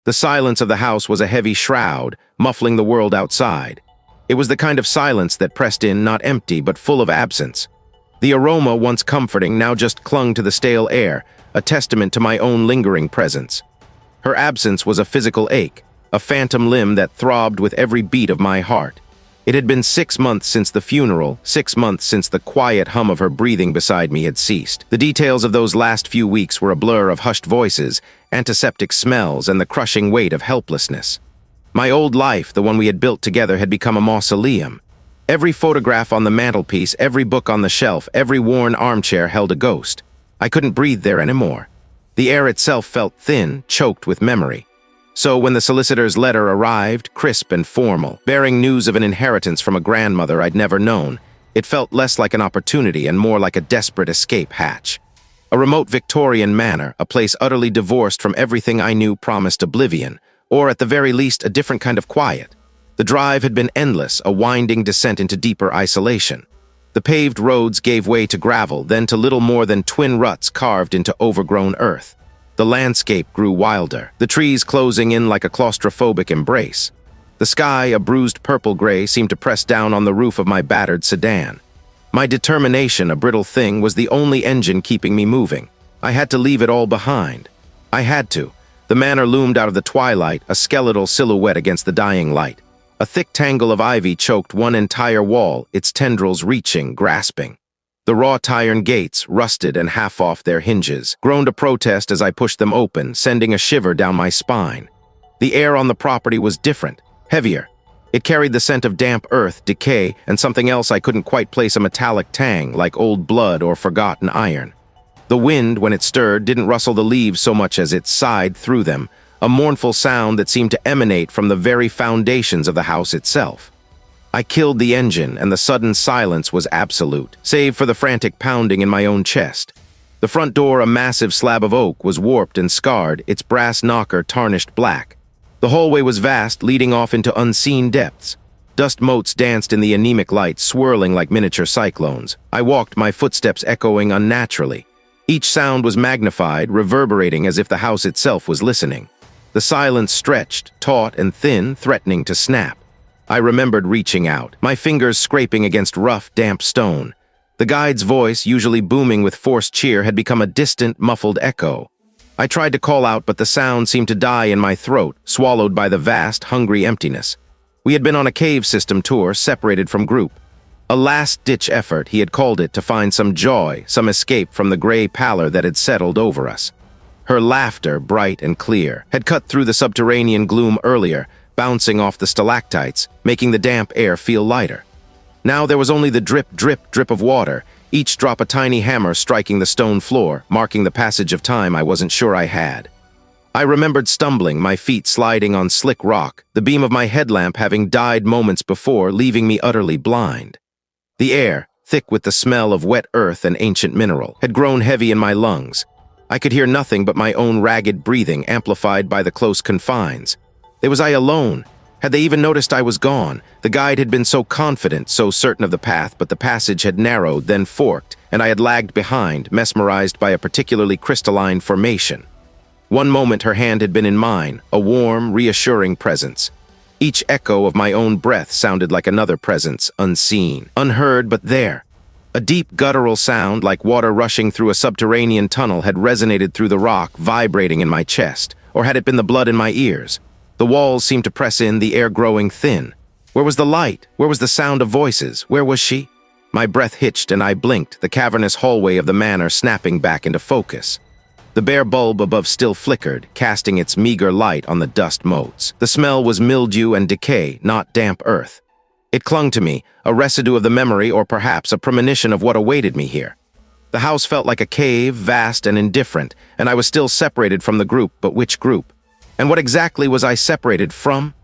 The silence of the house was a heavy shroud, muffling the world outside. It was the kind of silence that pressed in, not empty, but full of absence. The aroma, once comforting, now just clung to the stale air, a testament to my own lingering presence. Her absence was a physical ache, a phantom limb that throbbed with every beat of my heart. It had been 6 months since the funeral, 6 months since the quiet hum of her breathing beside me had ceased. The details of those last few weeks were a blur of hushed voices, antiseptic smells, and the crushing weight of helplessness. My old life, the one we had built together, had become a mausoleum. Every photograph on the mantelpiece, every book on the shelf, every worn armchair held a ghost. I couldn't breathe there anymore. The air itself felt thin, choked with memory. So when the solicitor's letter arrived, crisp and formal, bearing news of an inheritance from a grandmother I'd never known, it felt less like an opportunity and more like a desperate escape hatch. A remote Victorian manor, a place utterly divorced from everything I knew, promised oblivion, or at the very least a different kind of quiet. The drive had been endless, a winding descent into deeper isolation. The paved roads gave way to gravel, then to little more than twin ruts carved into overgrown earth. The landscape grew wilder, the trees closing in like a claustrophobic embrace. The sky, a bruised purple-gray, seemed to press down on the roof of my battered sedan. My determination, a brittle thing, was the only engine keeping me moving. I had to leave it all behind. I had to. The manor loomed out of the twilight, a skeletal silhouette against the dying light. A thick tangle of ivy choked one entire wall, its tendrils reaching, grasping. The wrought iron gates, rusted and half off their hinges, groaned a protest as I pushed them open, sending a shiver down my spine. The air on the property was different, heavier. It carried the scent of damp earth, decay, and something else I couldn't quite place a metallic tang, like old blood or forgotten iron. The wind, when it stirred, didn't rustle the leaves so much as it sighed through them, a mournful sound that seemed to emanate from the very foundations of the house itself. I killed the engine, and the sudden silence was absolute, save for the frantic pounding in my own chest. The front door, a massive slab of oak, was warped and scarred, its brass knocker tarnished black. The hallway was vast, leading off into unseen depths. Dust motes danced in the anemic light, swirling like miniature cyclones. I walked, my footsteps echoing unnaturally. Each sound was magnified, reverberating as if the house itself was listening. The silence stretched, taut and thin, threatening to snap. I remembered reaching out, my fingers scraping against rough, damp stone. The guide's voice, usually booming with forced cheer, had become a distant, muffled echo. I tried to call out, but the sound seemed to die in my throat, swallowed by the vast, hungry emptiness. We had been on a cave system tour, separated from group. A last-ditch effort, he had called it, to find some joy, some escape from the gray pallor that had settled over us. Her laughter, bright and clear, had cut through the subterranean gloom earlier, bouncing off the stalactites, making the damp air feel lighter. Now there was only the drip, drip, drip of water, each drop a tiny hammer striking the stone floor, marking the passage of time I wasn't sure I had. I remembered stumbling, my feet sliding on slick rock, the beam of my headlamp having died moments before, leaving me utterly blind. The air, thick with the smell of wet earth and ancient mineral, had grown heavy in my lungs. I could hear nothing but my own ragged breathing, amplified by the close confines. Was I alone? Had they even noticed I was gone? The guide had been so confident, so certain of the path, but the passage had narrowed, then forked, and I had lagged behind, mesmerized by a particularly crystalline formation. One moment her hand had been in mine, a warm, reassuring presence. Each echo of my own breath sounded like another presence, unseen, unheard, but there. A deep guttural sound, like water rushing through a subterranean tunnel, had resonated through the rock, vibrating in my chest. Or had it been the blood in my ears? The walls seemed to press in, the air growing thin. Where was the light? Where was the sound of voices? Where was she? My breath hitched and I blinked, the cavernous hallway of the manor snapping back into focus. The bare bulb above still flickered, casting its meager light on the dust motes. The smell was mildew and decay, not damp earth. It clung to me, a residue of the memory or perhaps a premonition of what awaited me here. The house felt like a cave, vast and indifferent, and I was still separated from the group, but which group? And what exactly was I separated from?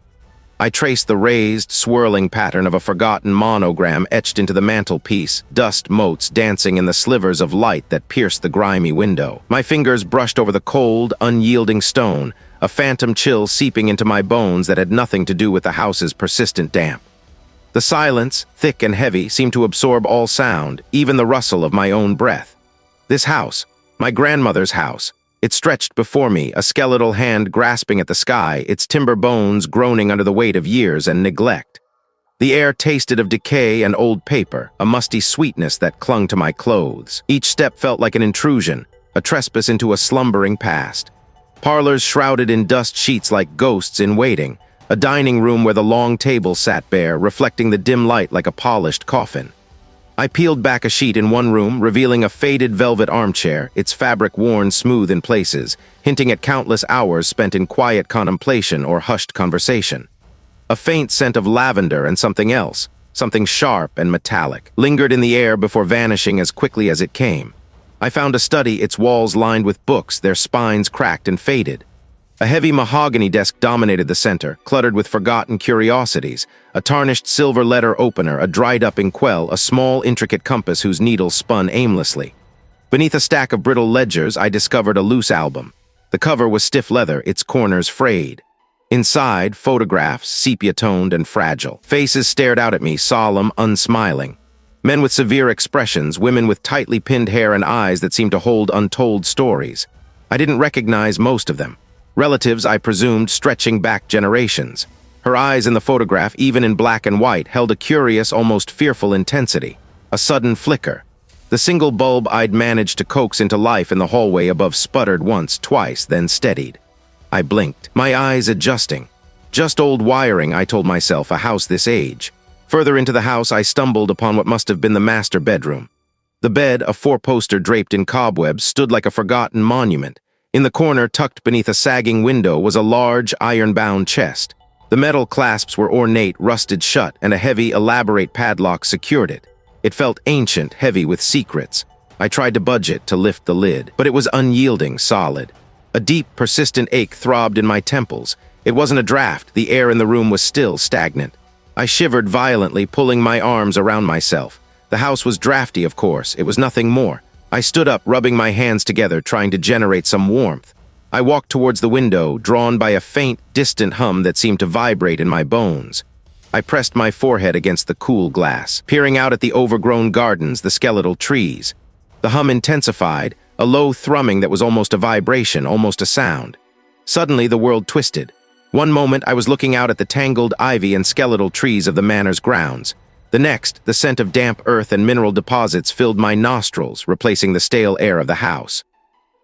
I traced the raised, swirling pattern of a forgotten monogram etched into the mantelpiece, dust motes dancing in the slivers of light that pierced the grimy window. My fingers brushed over the cold, unyielding stone, a phantom chill seeping into my bones that had nothing to do with the house's persistent damp. The silence, thick and heavy, seemed to absorb all sound, even the rustle of my own breath. This house, my grandmother's house, It stretched before me, a skeletal hand grasping at the sky, its timber bones groaning under the weight of years and neglect. The air tasted of decay and old paper, a musty sweetness that clung to my clothes. Each step felt like an intrusion, a trespass into a slumbering past. Parlors shrouded in dust sheets like ghosts in waiting, a dining room where the long table sat bare, reflecting the dim light like a polished coffin. I peeled back a sheet in one room, revealing a faded velvet armchair, its fabric worn smooth in places, hinting at countless hours spent in quiet contemplation or hushed conversation. A faint scent of lavender and something else, something sharp and metallic, lingered in the air before vanishing as quickly as it came. I found a study, its walls lined with books, their spines cracked and faded. A heavy mahogany desk dominated the center, cluttered with forgotten curiosities, a tarnished silver letter opener, a dried-up inkwell, a small, intricate compass whose needles spun aimlessly. Beneath a stack of brittle ledgers, I discovered a loose album. The cover was stiff leather, its corners frayed. Inside, photographs, sepia-toned and fragile. Faces stared out at me, solemn, unsmiling. Men with severe expressions, women with tightly pinned hair and eyes that seemed to hold untold stories. I didn't recognize most of them. Relatives, I presumed, stretching back generations. Her eyes in the photograph, even in black and white, held a curious, almost fearful intensity. A sudden flicker. The single bulb I'd managed to coax into life in the hallway above sputtered once, twice, then steadied. I blinked, my eyes adjusting. Just old wiring, I told myself, a house this age. Further into the house, I stumbled upon what must have been the master bedroom. The bed, a four-poster draped in cobwebs, stood like a forgotten monument. In the corner, tucked beneath a sagging window, was a large, iron-bound chest. The metal clasps were ornate, rusted shut, and a heavy, elaborate padlock secured it. It felt ancient, heavy with secrets. I tried to budge it, to lift the lid, but it was unyielding, solid. A deep, persistent ache throbbed in my temples. It wasn't a draft, the air in the room was still stagnant. I shivered violently, pulling my arms around myself. The house was drafty, of course, it was nothing more. I stood up, rubbing my hands together, trying to generate some warmth. I walked towards the window, drawn by a faint, distant hum that seemed to vibrate in my bones. I pressed my forehead against the cool glass, peering out at the overgrown gardens, the skeletal trees. The hum intensified, a low thrumming that was almost a vibration, almost a sound. Suddenly, the world twisted. One moment, I was looking out at the tangled ivy and skeletal trees of the manor's grounds. The next, the scent of damp earth and mineral deposits filled my nostrils, replacing the stale air of the house.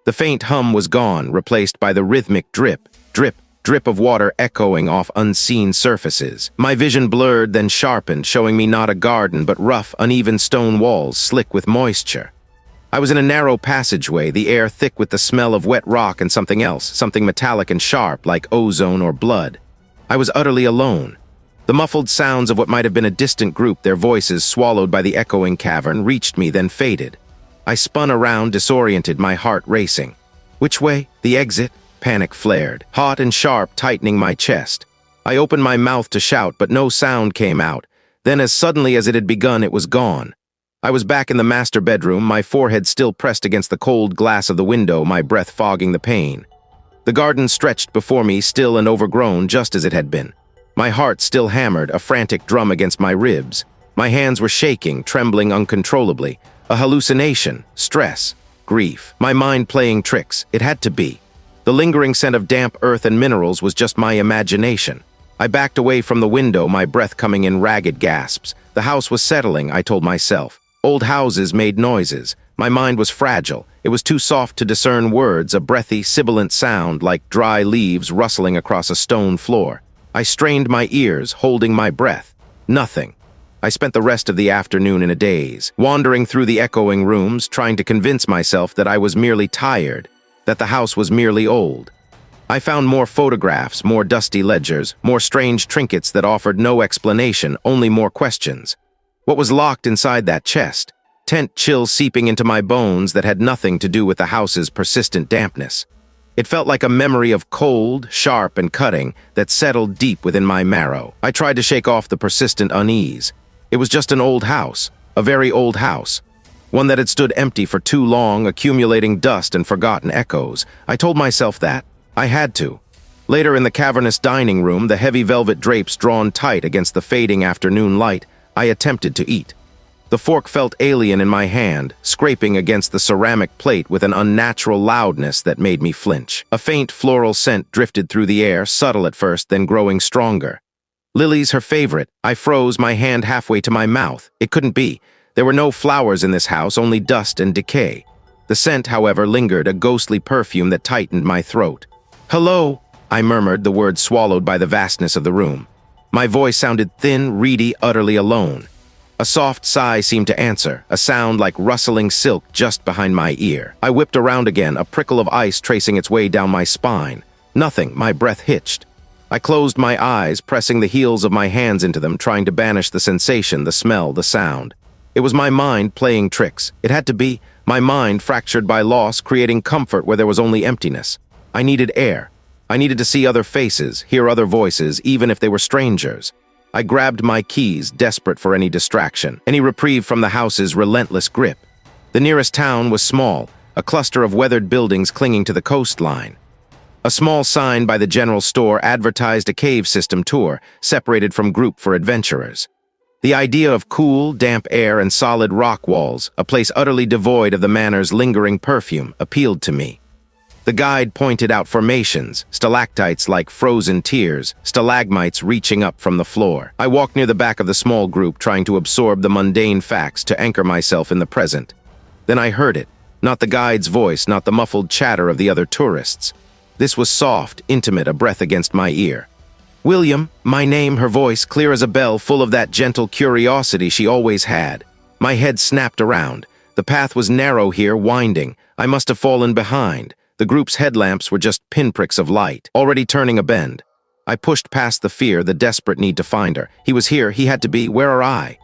The faint hum was gone, replaced by the rhythmic drip, drip, drip of water echoing off unseen surfaces. My vision blurred, then sharpened, showing me not a garden, but rough, uneven stone walls, slick with moisture. I was in a narrow passageway, the air thick with the smell of wet rock and something else, something metallic and sharp, like ozone or blood. I was utterly alone. The muffled sounds of what might have been a distant group, their voices swallowed by the echoing cavern, reached me, then faded. I spun around, disoriented, my heart racing. Which way? The exit? Panic flared, hot and sharp, tightening my chest. I opened my mouth to shout, but no sound came out. Then, as suddenly as it had begun, it was gone. I was back in the master bedroom, my forehead still pressed against the cold glass of the window, my breath fogging the pain. The garden stretched before me, still and overgrown, just as it had been. My heart still hammered, a frantic drum against my ribs. My hands were shaking, trembling uncontrollably. A hallucination, stress, grief. My mind playing tricks. It had to be. The lingering scent of damp earth and minerals was just my imagination. I backed away from the window, my breath coming in ragged gasps. The house was settling, I told myself. Old houses made noises. My mind was fragile. It was too soft to discern words, a breathy, sibilant sound like dry leaves rustling across a stone floor. I strained my ears, holding my breath. Nothing. I spent the rest of the afternoon in a daze, wandering through the echoing rooms, trying to convince myself that I was merely tired, that the house was merely old. I found more photographs, more dusty ledgers, more strange trinkets that offered no explanation, only more questions. What was locked inside that chest? Tent chills seeping into my bones that had nothing to do with the house's persistent dampness. It felt like a memory of cold, sharp, and cutting that settled deep within my marrow. I tried to shake off the persistent unease. It was just an old house, a very old house. One that had stood empty for too long, accumulating dust and forgotten echoes. I told myself that. I had to. Later in the cavernous dining room, the heavy velvet drapes drawn tight against the fading afternoon light, I attempted to eat. The fork felt alien in my hand, scraping against the ceramic plate with an unnatural loudness that made me flinch. A faint floral scent drifted through the air, subtle at first, then growing stronger. Lily's her favorite. I froze, my hand halfway to my mouth. It couldn't be. There were no flowers in this house, only dust and decay. The scent, however, lingered, a ghostly perfume that tightened my throat. "Hello," I murmured, the words swallowed by the vastness of the room. My voice sounded thin, reedy, utterly alone. A soft sigh seemed to answer, a sound like rustling silk just behind my ear. I whipped around again, a prickle of ice tracing its way down my spine. Nothing, my breath hitched. I closed my eyes, pressing the heels of my hands into them, trying to banish the sensation, the smell, the sound. It was my mind playing tricks. It had to be, my mind fractured by loss, creating comfort where there was only emptiness. I needed air. I needed to see other faces, hear other voices, even if they were strangers. I grabbed my keys, desperate for any distraction, any reprieve from the house's relentless grip. The nearest town was small, a cluster of weathered buildings clinging to the coastline. A small sign by the general store advertised a cave system tour, separated from group for adventurers. The idea of cool, damp air and solid rock walls, a place utterly devoid of the manor's lingering perfume, appealed to me. The guide pointed out formations, stalactites like frozen tears, stalagmites reaching up from the floor. I walked near the back of the small group, trying to absorb the mundane facts to anchor myself in the present. Then I heard it, not the guide's voice, not the muffled chatter of the other tourists. This was soft, intimate, a breath against my ear. "William," my name, her voice clear as a bell, full of that gentle curiosity she always had. My head snapped around. The path was narrow here, winding. I must have fallen behind. The group's headlamps were just pinpricks of light, already turning a bend. I pushed past the fear, the desperate need to find her. He was here, he had to be. Where are I?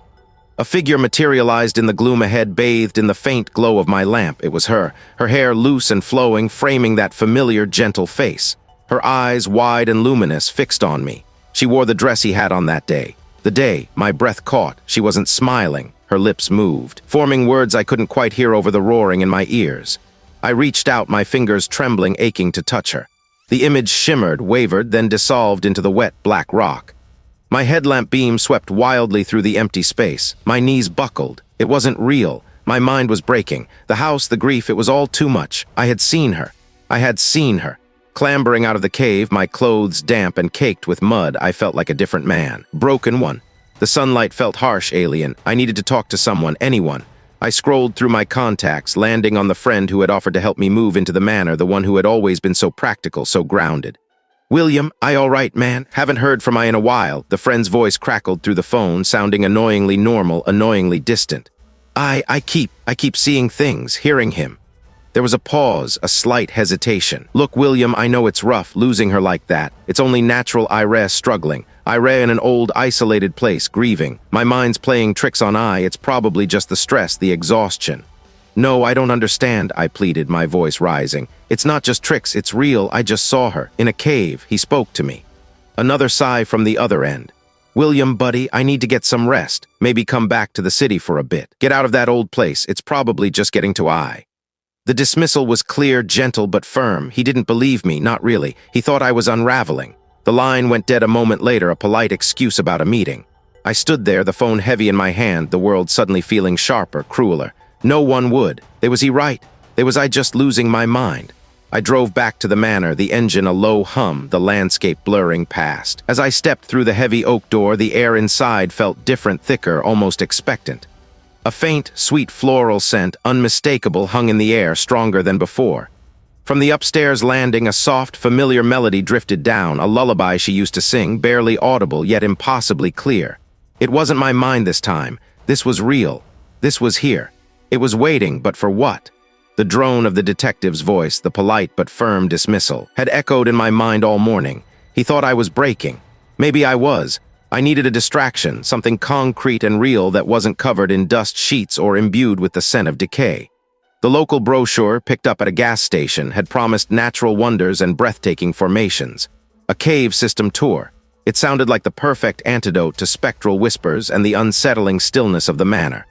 A figure materialized in the gloom ahead, bathed in the faint glow of my lamp. It was her hair loose and flowing, framing that familiar, gentle face. Her eyes, wide and luminous, fixed on me. She wore the dress he had on that day. The day, my breath caught. She wasn't smiling. Her lips moved, forming words I couldn't quite hear over the roaring in my ears. I reached out, my fingers trembling, aching to touch her. The image shimmered, wavered, then dissolved into the wet, black rock. My headlamp beam swept wildly through the empty space. My knees buckled. It wasn't real. My mind was breaking. The house, the grief, it was all too much. I had seen her. I had seen her. Clambering out of the cave, my clothes damp and caked with mud, I felt like a different man. Broken one. The sunlight felt harsh, alien. I needed to talk to someone, anyone. I scrolled through my contacts, landing on the friend who had offered to help me move into the manor, the one who had always been so practical, so grounded. "William, I all right, man? Haven't heard from I in a while." The friend's voice crackled through the phone, sounding annoyingly normal, annoyingly distant. I keep seeing things, hearing him. There was a pause, a slight hesitation. "Look, William, I know it's rough, losing her like that. It's only natural Ira struggling. Ira in an old, isolated place, grieving. My mind's playing tricks on I. It's probably just the stress, the exhaustion." "No, I don't understand," I pleaded, my voice rising. "It's not just tricks, it's real. I just saw her. In a cave. He spoke to me." Another sigh from the other end. "William, buddy, I need to get some rest. Maybe come back to the city for a bit. Get out of that old place. It's probably just getting to I." The dismissal was clear, gentle, but firm. He didn't believe me, not really. He thought I was unraveling. The line went dead a moment later, a polite excuse about a meeting. I stood there, the phone heavy in my hand, the world suddenly feeling sharper, crueler. No one would. Was he right? Was I just losing my mind? I drove back to the manor, the engine a low hum, the landscape blurring past. As I stepped through the heavy oak door, the air inside felt different, thicker, almost expectant. A faint, sweet floral scent, unmistakable, hung in the air, stronger than before. From the upstairs landing, a soft, familiar melody drifted down, a lullaby she used to sing, barely audible, yet impossibly clear. It wasn't my mind this time. This was real. This was here. It was waiting, but for what? The drone of the detective's voice, the polite but firm dismissal, had echoed in my mind all morning. He thought I was breaking. Maybe I was. I needed a distraction, something concrete and real that wasn't covered in dust sheets or imbued with the scent of decay. The local brochure, picked up at a gas station, had promised natural wonders and breathtaking formations. A cave system tour. It sounded like the perfect antidote to spectral whispers and the unsettling stillness of the manor.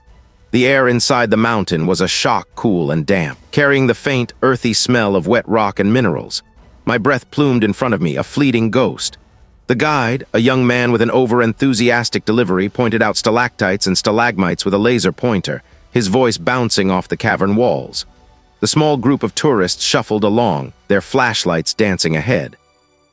The air inside the mountain was a shock, cool and damp, carrying the faint, earthy smell of wet rock and minerals. My breath plumed in front of me, a fleeting ghost. The guide, a young man with an over-enthusiastic delivery, pointed out stalactites and stalagmites with a laser pointer, his voice bouncing off the cavern walls. The small group of tourists shuffled along, their flashlights dancing ahead.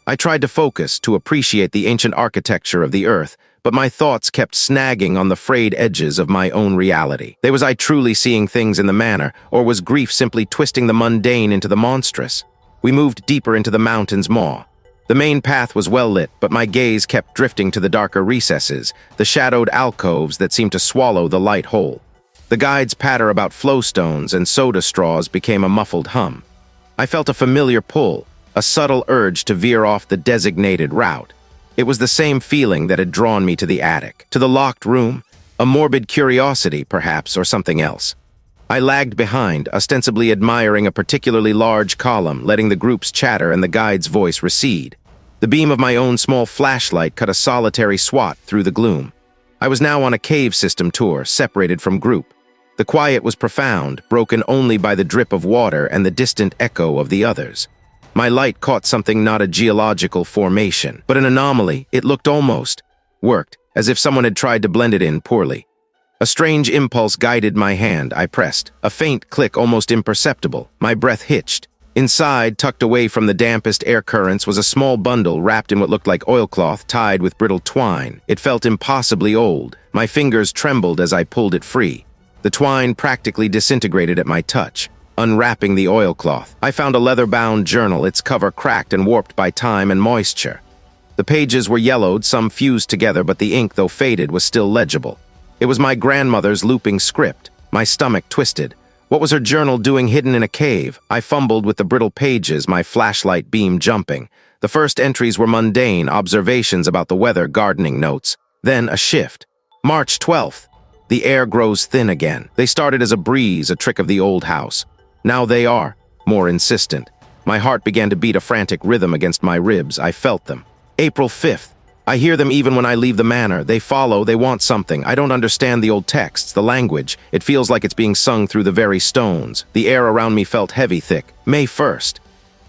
I tried to focus, to appreciate the ancient architecture of the earth, but my thoughts kept snagging on the frayed edges of my own reality. Was I truly seeing things in the manor, or was grief simply twisting the mundane into the monstrous? We moved deeper into the mountain's maw. The main path was well lit, but my gaze kept drifting to the darker recesses, the shadowed alcoves that seemed to swallow the light whole. The guide's patter about flowstones and soda straws became a muffled hum. I felt a familiar pull, a subtle urge to veer off the designated route. It was the same feeling that had drawn me to the attic, to the locked room, a morbid curiosity, perhaps, or something else. I lagged behind, ostensibly admiring a particularly large column, letting the group's chatter and the guide's voice recede. The beam of my own small flashlight cut a solitary swat through the gloom. I was now on a cave system tour, separated from group. The quiet was profound, broken only by the drip of water and the distant echo of the others. My light caught something not a geological formation, but an anomaly. It worked, as if someone had tried to blend it in poorly. A strange impulse guided my hand. I pressed. A faint click, almost imperceptible. My breath hitched. Inside, tucked away from the dampest air currents, was a small bundle wrapped in what looked like oilcloth tied with brittle twine. It felt impossibly old. My fingers trembled as I pulled it free. The twine practically disintegrated at my touch. Unwrapping the oilcloth, I found a leather-bound journal, its cover cracked and warped by time and moisture. The pages were yellowed, some fused together, but the ink, though faded, was still legible. It was my grandmother's looping script. My stomach twisted. What was her journal doing hidden in a cave? I fumbled with the brittle pages, my flashlight beam jumping. The first entries were mundane, observations about the weather, gardening notes. Then a shift. March 12th. The air grows thin again. They started as a breeze, a trick of the old house. Now they are more insistent. My heart began to beat a frantic rhythm against my ribs. I felt them. April 5th. I hear them even when I leave the manor. They follow, they want something. I don't understand the old texts, the language. It feels like it's being sung through the very stones. The air around me felt heavy, thick. May 1st.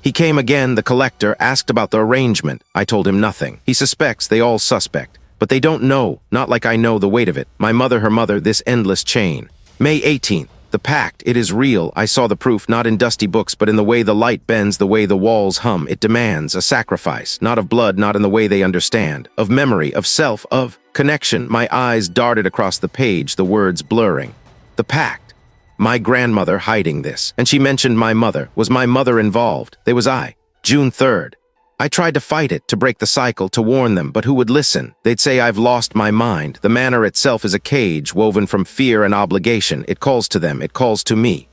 He came again, the collector, asked about the arrangement. I told him nothing. He suspects, they all suspect. But they don't know, not like I know the weight of it. My mother, her mother, this endless chain. May 18th. The pact, it is real. I saw the proof, not in dusty books, but in the way the light bends, the way the walls hum. It demands a sacrifice, not of blood, not in the way they understand, of memory, of self, of connection. My eyes darted across the page, the words blurring. The pact. My grandmother hiding this. And she mentioned my mother. Was my mother involved? They was I. June 3rd. I tried to fight it, to break the cycle, to warn them, but who would listen? They'd say I've lost my mind. The manor itself is a cage woven from fear and obligation. It calls to them, it calls to me.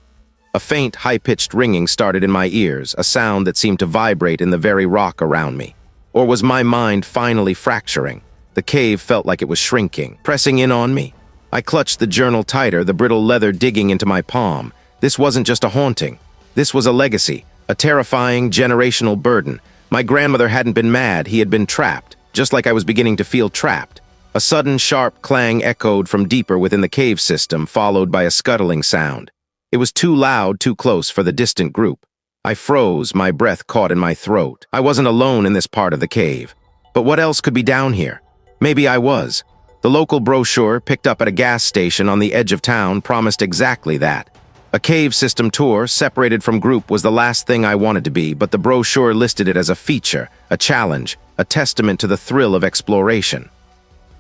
A faint, high-pitched ringing started in my ears, a sound that seemed to vibrate in the very rock around me. Or was my mind finally fracturing? The cave felt like it was shrinking, pressing in on me. I clutched the journal tighter, the brittle leather digging into my palm. This wasn't just a haunting. This was a legacy, a terrifying, generational burden. My grandmother hadn't been mad, he had been trapped, just like I was beginning to feel trapped. A sudden, sharp clang echoed from deeper within the cave system, followed by a scuttling sound. It was too loud, too close for the distant group. I froze, my breath caught in my throat. I wasn't alone in this part of the cave. But what else could be down here? Maybe I was. The local brochure, picked up at a gas station on the edge of town, promised exactly that. A cave system tour, separated from group, was the last thing I wanted to be, but the brochure listed it as a feature, a challenge, a testament to the thrill of exploration.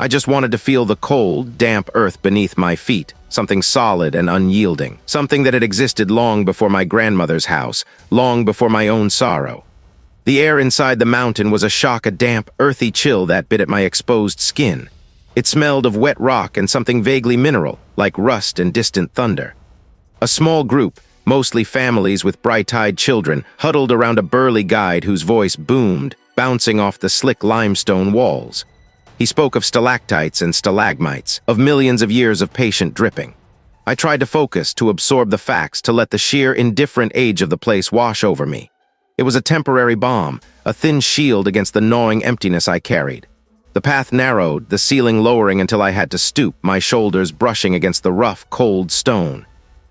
I just wanted to feel the cold, damp earth beneath my feet, something solid and unyielding, something that had existed long before my grandmother's house, long before my own sorrow. The air inside the mountain was a shock, a damp, earthy chill that bit at my exposed skin. It smelled of wet rock and something vaguely mineral, like rust and distant thunder. A small group, mostly families with bright-eyed children, huddled around a burly guide whose voice boomed, bouncing off the slick limestone walls. He spoke of stalactites and stalagmites, of millions of years of patient dripping. I tried to focus, to absorb the facts, to let the sheer indifferent age of the place wash over me. It was a temporary balm, a thin shield against the gnawing emptiness I carried. The path narrowed, the ceiling lowering until I had to stoop, my shoulders brushing against the rough, cold stone.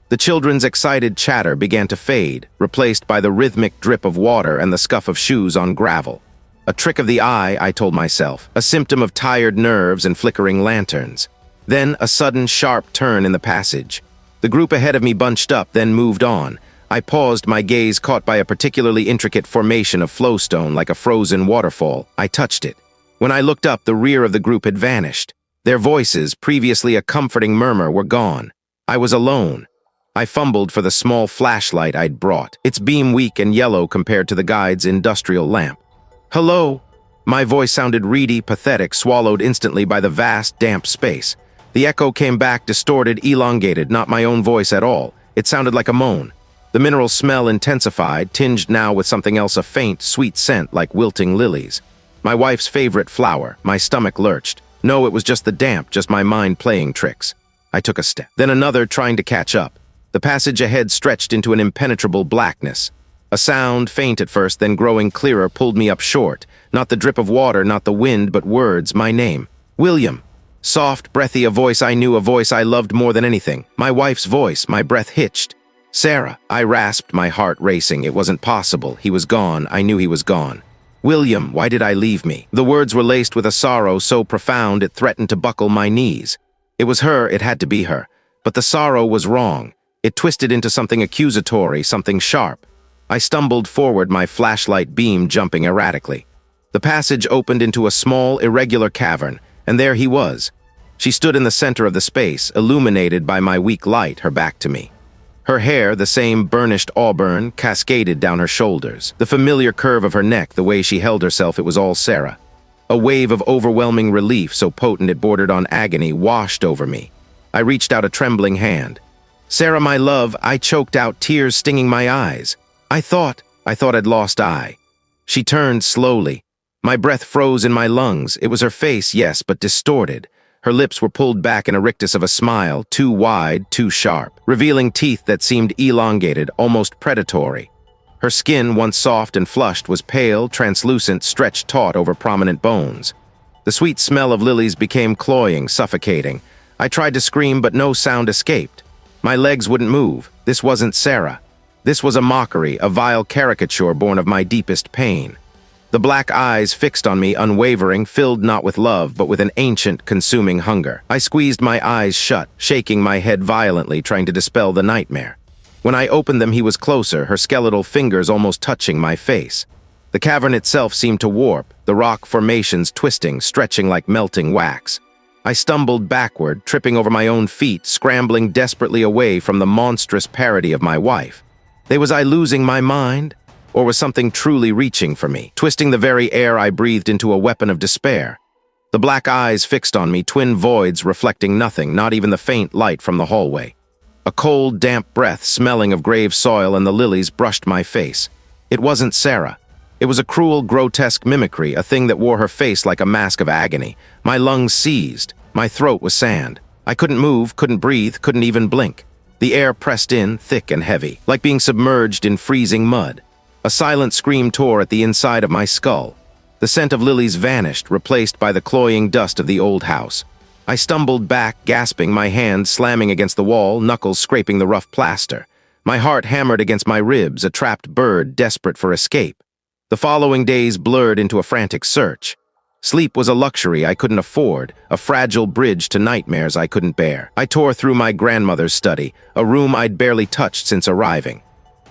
The children's excited chatter began to fade, replaced by the rhythmic drip of water and the scuff of shoes on gravel. A trick of the eye, I told myself, a symptom of tired nerves and flickering lanterns. Then a sudden, sharp turn in the passage. The group ahead of me bunched up, then moved on. I paused, my gaze caught by a particularly intricate formation of flowstone like a frozen waterfall. I touched it. When I looked up, the rear of the group had vanished. Their voices, previously a comforting murmur, were gone. I was alone. I fumbled for the small flashlight I'd brought, its beam weak and yellow compared to the guide's industrial lamp. "Hello?" My voice sounded reedy, pathetic, swallowed instantly by the vast, damp space. The echo came back, distorted, elongated, not my own voice at all. It sounded like a moan. The mineral smell intensified, tinged now with something else, a faint, sweet scent like wilting lilies. My wife's favorite flower. My stomach lurched. No, it was just the damp, just my mind playing tricks. I took a step, then another, trying to catch up. The passage ahead stretched into an impenetrable blackness. A sound, faint at first, then growing clearer, pulled me up short. Not the drip of water, not the wind, but words, my name. William. Soft, breathy, a voice I knew, a voice I loved more than anything. My wife's voice, my breath hitched. Sarah. I rasped, my heart racing. It wasn't possible. He was gone. I knew he was gone. William, why did I leave me? The words were laced with a sorrow so profound it threatened to buckle my knees. It was her, it had to be her. But the sorrow was wrong. It twisted into something accusatory, something sharp. I stumbled forward, my flashlight beam jumping erratically. The passage opened into a small, irregular cavern, and there he was. She stood in the center of the space, illuminated by my weak light, her back to me. Her hair, the same burnished auburn, cascaded down her shoulders. The familiar curve of her neck, the way she held herself, it was all Sarah. A wave of overwhelming relief, so potent it bordered on agony, washed over me. I reached out a trembling hand. "Sarah, my love," I choked out, tears stinging my eyes. I thought I'd lost eye. She turned slowly. My breath froze in my lungs. It was her face, yes, but distorted. Her lips were pulled back in a rictus of a smile, too wide, too sharp, revealing teeth that seemed elongated, almost predatory. Her skin, once soft and flushed, was pale, translucent, stretched taut over prominent bones. The sweet smell of lilies became cloying, suffocating. I tried to scream, but no sound escaped. My legs wouldn't move. This wasn't Sarah. This was a mockery, a vile caricature born of my deepest pain. The black eyes fixed on me, unwavering, filled not with love, but with an ancient, consuming hunger. I squeezed my eyes shut, shaking my head violently, trying to dispel the nightmare. When I opened them, he was closer, her skeletal fingers almost touching my face. The cavern itself seemed to warp, the rock formations twisting, stretching like melting wax. I stumbled backward, tripping over my own feet, scrambling desperately away from the monstrous parody of my wife. Was I losing my mind? Or was something truly reaching for me, twisting the very air I breathed into a weapon of despair? The black eyes fixed on me, twin voids reflecting nothing, not even the faint light from the hallway. A cold, damp breath, smelling of grave soil and the lilies, brushed my face. It wasn't Sarah. It was a cruel, grotesque mimicry, a thing that wore her face like a mask of agony. My lungs seized. My throat was sand. I couldn't move, couldn't breathe, couldn't even blink. The air pressed in, thick and heavy, like being submerged in freezing mud. A silent scream tore at the inside of my skull. The scent of lilies vanished, replaced by the cloying dust of the old house. I stumbled back, gasping, my hands slamming against the wall, knuckles scraping the rough plaster. My heart hammered against my ribs, a trapped bird desperate for escape. The following days blurred into a frantic search. Sleep was a luxury I couldn't afford, a fragile bridge to nightmares I couldn't bear. I tore through my grandmother's study, a room I'd barely touched since arriving.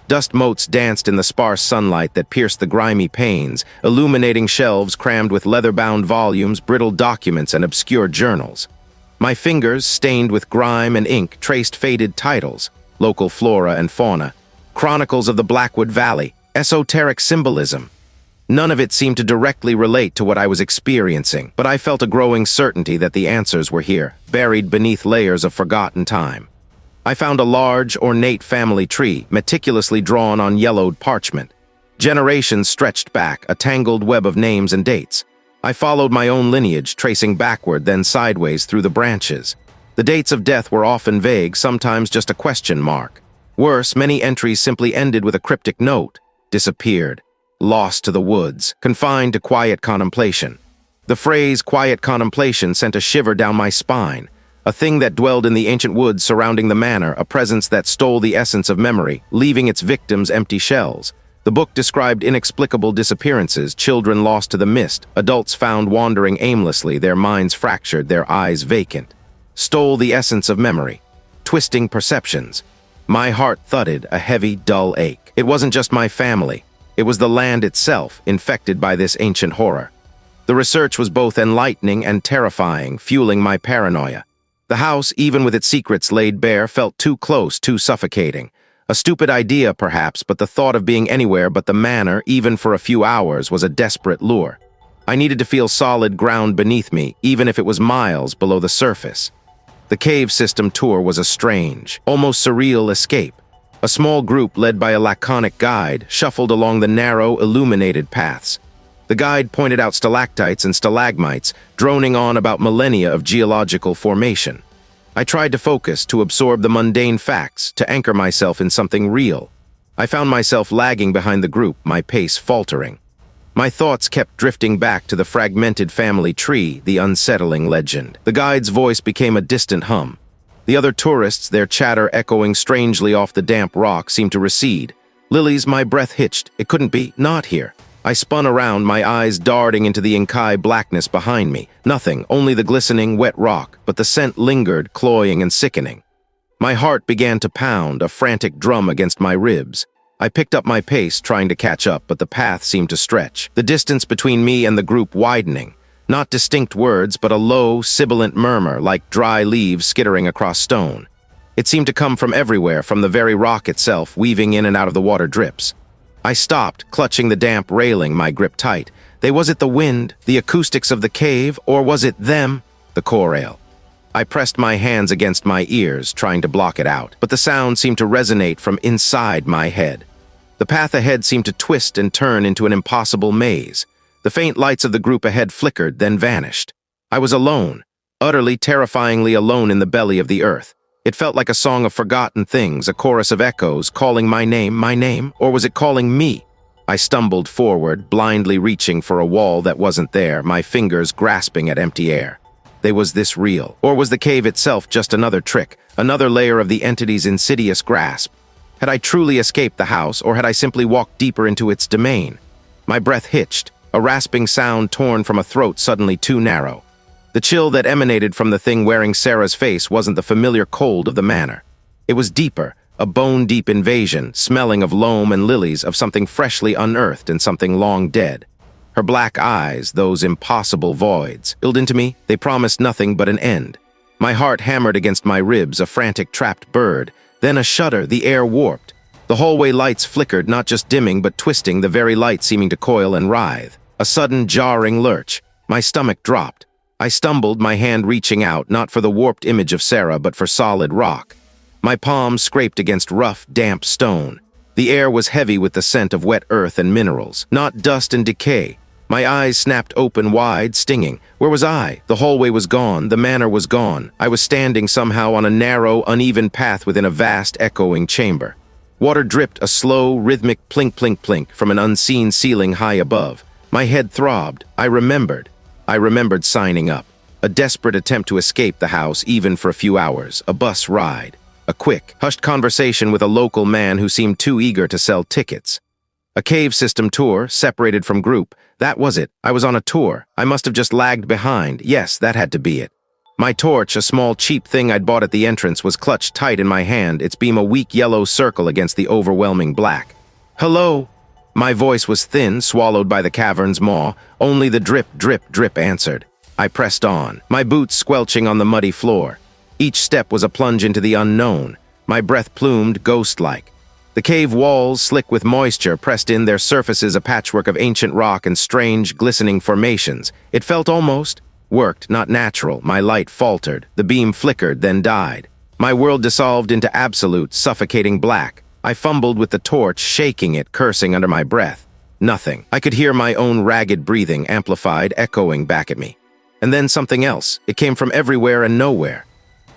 Dust motes danced in the sparse sunlight that pierced the grimy panes, illuminating shelves crammed with leather-bound volumes, brittle documents, and obscure journals. My fingers, stained with grime and ink, traced faded titles, local flora and fauna, chronicles of the Blackwood Valley, esoteric symbolism. None of it seemed to directly relate to what I was experiencing, but I felt a growing certainty that the answers were here, buried beneath layers of forgotten time. I found a large, ornate family tree, meticulously drawn on yellowed parchment. Generations stretched back, a tangled web of names and dates. I followed my own lineage, tracing backward, then sideways through the branches. The dates of death were often vague, sometimes just a question mark. Worse, many entries simply ended with a cryptic note: disappeared, lost to the woods, confined to quiet contemplation. The phrase quiet contemplation sent a shiver down my spine. A thing that dwelled in the ancient woods surrounding the manor, a presence that stole the essence of memory, leaving its victims empty shells. The book described inexplicable disappearances, children lost to the mist, adults found wandering aimlessly, their minds fractured, their eyes vacant. Stole the essence of memory, twisting perceptions. My heart thudded, a heavy, dull ache. It wasn't just my family. It was the land itself, infected by this ancient horror. The research was both enlightening and terrifying, fueling my paranoia. The house, even with its secrets laid bare, felt too close, too suffocating. A stupid idea, perhaps, but the thought of being anywhere but the manor, even for a few hours, was a desperate lure. I needed to feel solid ground beneath me, even if it was miles below the surface. The cave system tour was a strange, almost surreal escape. A small group led by a laconic guide shuffled along the narrow, illuminated paths. The guide pointed out stalactites and stalagmites, droning on about millennia of geological formation. I tried to focus, to absorb the mundane facts, to anchor myself in something real. I found myself lagging behind the group, my pace faltering. My thoughts kept drifting back to the fragmented family tree, the unsettling legend. The guide's voice became a distant hum. The other tourists, their chatter echoing strangely off the damp rock, seemed to recede. Lily's, my breath hitched. It couldn't be, not here. I spun around, my eyes darting into the inky blackness behind me. Nothing, only the glistening, wet rock, but the scent lingered, cloying and sickening. My heart began to pound, a frantic drum against my ribs. I picked up my pace, trying to catch up, but the path seemed to stretch, the distance between me and the group widening. Not distinct words, but a low, sibilant murmur, like dry leaves skittering across stone. It seemed to come from everywhere, from the very rock itself, weaving in and out of the water drips. I stopped, clutching the damp railing, my grip tight. Was it the wind, the acoustics of the cave, or was it them, the chorale? I pressed my hands against my ears, trying to block it out, but the sound seemed to resonate from inside my head. The path ahead seemed to twist and turn into an impossible maze. The faint lights of the group ahead flickered, then vanished. I was alone, utterly, terrifyingly alone in the belly of the earth. It felt like a song of forgotten things, a chorus of echoes, calling my name, or was it calling me? I stumbled forward, blindly reaching for a wall that wasn't there, my fingers grasping at empty air. Was this real? Or was the cave itself just another trick, another layer of the entity's insidious grasp? Had I truly escaped the house, or had I simply walked deeper into its domain? My breath hitched, a rasping sound torn from a throat suddenly too narrow. The chill that emanated from the thing wearing Sarah's face wasn't the familiar cold of the manor. It was deeper, a bone-deep invasion, smelling of loam and lilies, of something freshly unearthed and something long dead. Her black eyes, those impossible voids, spilled into me. They promised nothing but an end. My heart hammered against my ribs, a frantic trapped bird. Then a shudder, the air warped. The hallway lights flickered, not just dimming but twisting, the very light seeming to coil and writhe. A sudden jarring lurch. My stomach dropped. I stumbled, my hand reaching out, not for the warped image of Sarah, but for solid rock. My palms scraped against rough, damp stone. The air was heavy with the scent of wet earth and minerals, not dust and decay. My eyes snapped open wide, stinging. Where was I? The hallway was gone, the manor was gone. I was standing somehow on a narrow, uneven path within a vast, echoing chamber. Water dripped, a slow, rhythmic plink, plink, plink from an unseen ceiling high above. My head throbbed. I remembered signing up. A desperate attempt to escape the house, even for a few hours. A bus ride. A quick, hushed conversation with a local man who seemed too eager to sell tickets. A cave system tour, separated from group. That was it. I was on a tour. I must have just lagged behind. Yes, that had to be it. My torch, a small cheap thing I'd bought at the entrance, was clutched tight in my hand, its beam a weak yellow circle against the overwhelming black. Hello? My voice was thin, swallowed by the cavern's maw. Only the drip, drip, drip answered. I pressed on, my boots squelching on the muddy floor. Each step was a plunge into the unknown, my breath plumed, ghost-like. The cave walls, slick with moisture, pressed in, their surfaces a patchwork of ancient rock and strange, glistening formations. It felt almost worked, not natural. My light faltered. The beam flickered, then died. My world dissolved into absolute, suffocating black. I fumbled with the torch, shaking it, cursing under my breath. Nothing. I could hear my own ragged breathing, amplified, echoing back at me. And then something else. It came from everywhere and nowhere.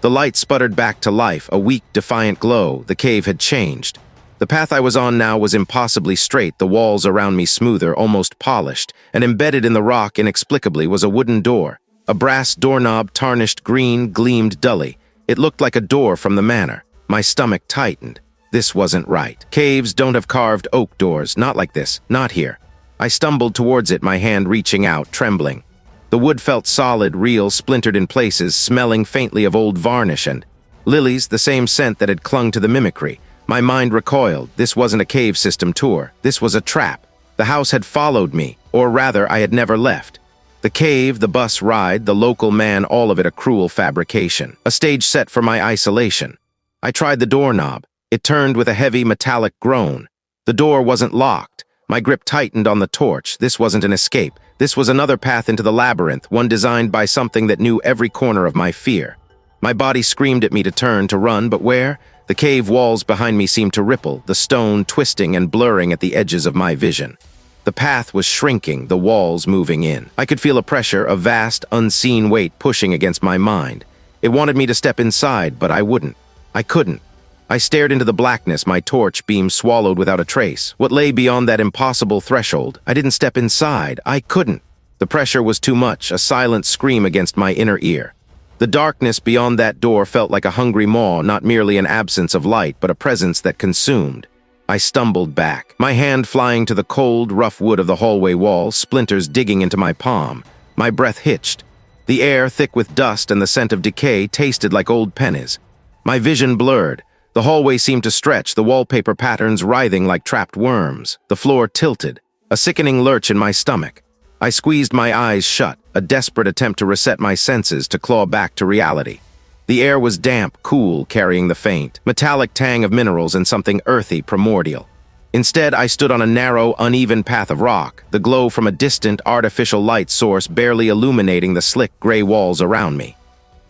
The light sputtered back to life, a weak, defiant glow. The cave had changed. The path I was on now was impossibly straight, the walls around me smoother, almost polished, and embedded in the rock inexplicably was a wooden door. A brass doorknob, tarnished green, gleamed dully. It looked like a door from the manor. My stomach tightened. This wasn't right. Caves don't have carved oak doors, not like this, not here. I stumbled towards it, my hand reaching out, trembling. The wood felt solid, real, splintered in places, smelling faintly of old varnish and lilies, the same scent that had clung to the mimicry. My mind recoiled. This wasn't a cave system tour. This was a trap. The house had followed me, or rather, I had never left. The cave, the bus ride, the local man, all of it a cruel fabrication. A stage set for my isolation. I tried the doorknob. It turned with a heavy metallic groan. The door wasn't locked. My grip tightened on the torch. This wasn't an escape. This was another path into the labyrinth, one designed by something that knew every corner of my fear. My body screamed at me to turn, to run, but where? The cave walls behind me seemed to ripple, the stone twisting and blurring at the edges of my vision. The path was shrinking, the walls moving in. I could feel a pressure, a vast, unseen weight pushing against my mind. It wanted me to step inside, but I wouldn't. I couldn't. I stared into the blackness, my torch beam swallowed without a trace. What lay beyond that impossible threshold? I didn't step inside. I couldn't. The pressure was too much, a silent scream against my inner ear. The darkness beyond that door felt like a hungry maw, not merely an absence of light, but a presence that consumed. I stumbled back, my hand flying to the cold, rough wood of the hallway wall, splinters digging into my palm. My breath hitched. The air, thick with dust and the scent of decay, tasted like old pennies. My vision blurred. The hallway seemed to stretch, the wallpaper patterns writhing like trapped worms. The floor tilted, a sickening lurch in my stomach. I squeezed my eyes shut, a desperate attempt to reset my senses, to claw back to reality. The air was damp, cool, carrying the faint, metallic tang of minerals and something earthy, primordial. Instead, I stood on a narrow, uneven path of rock, the glow from a distant, artificial light source barely illuminating the slick, gray walls around me.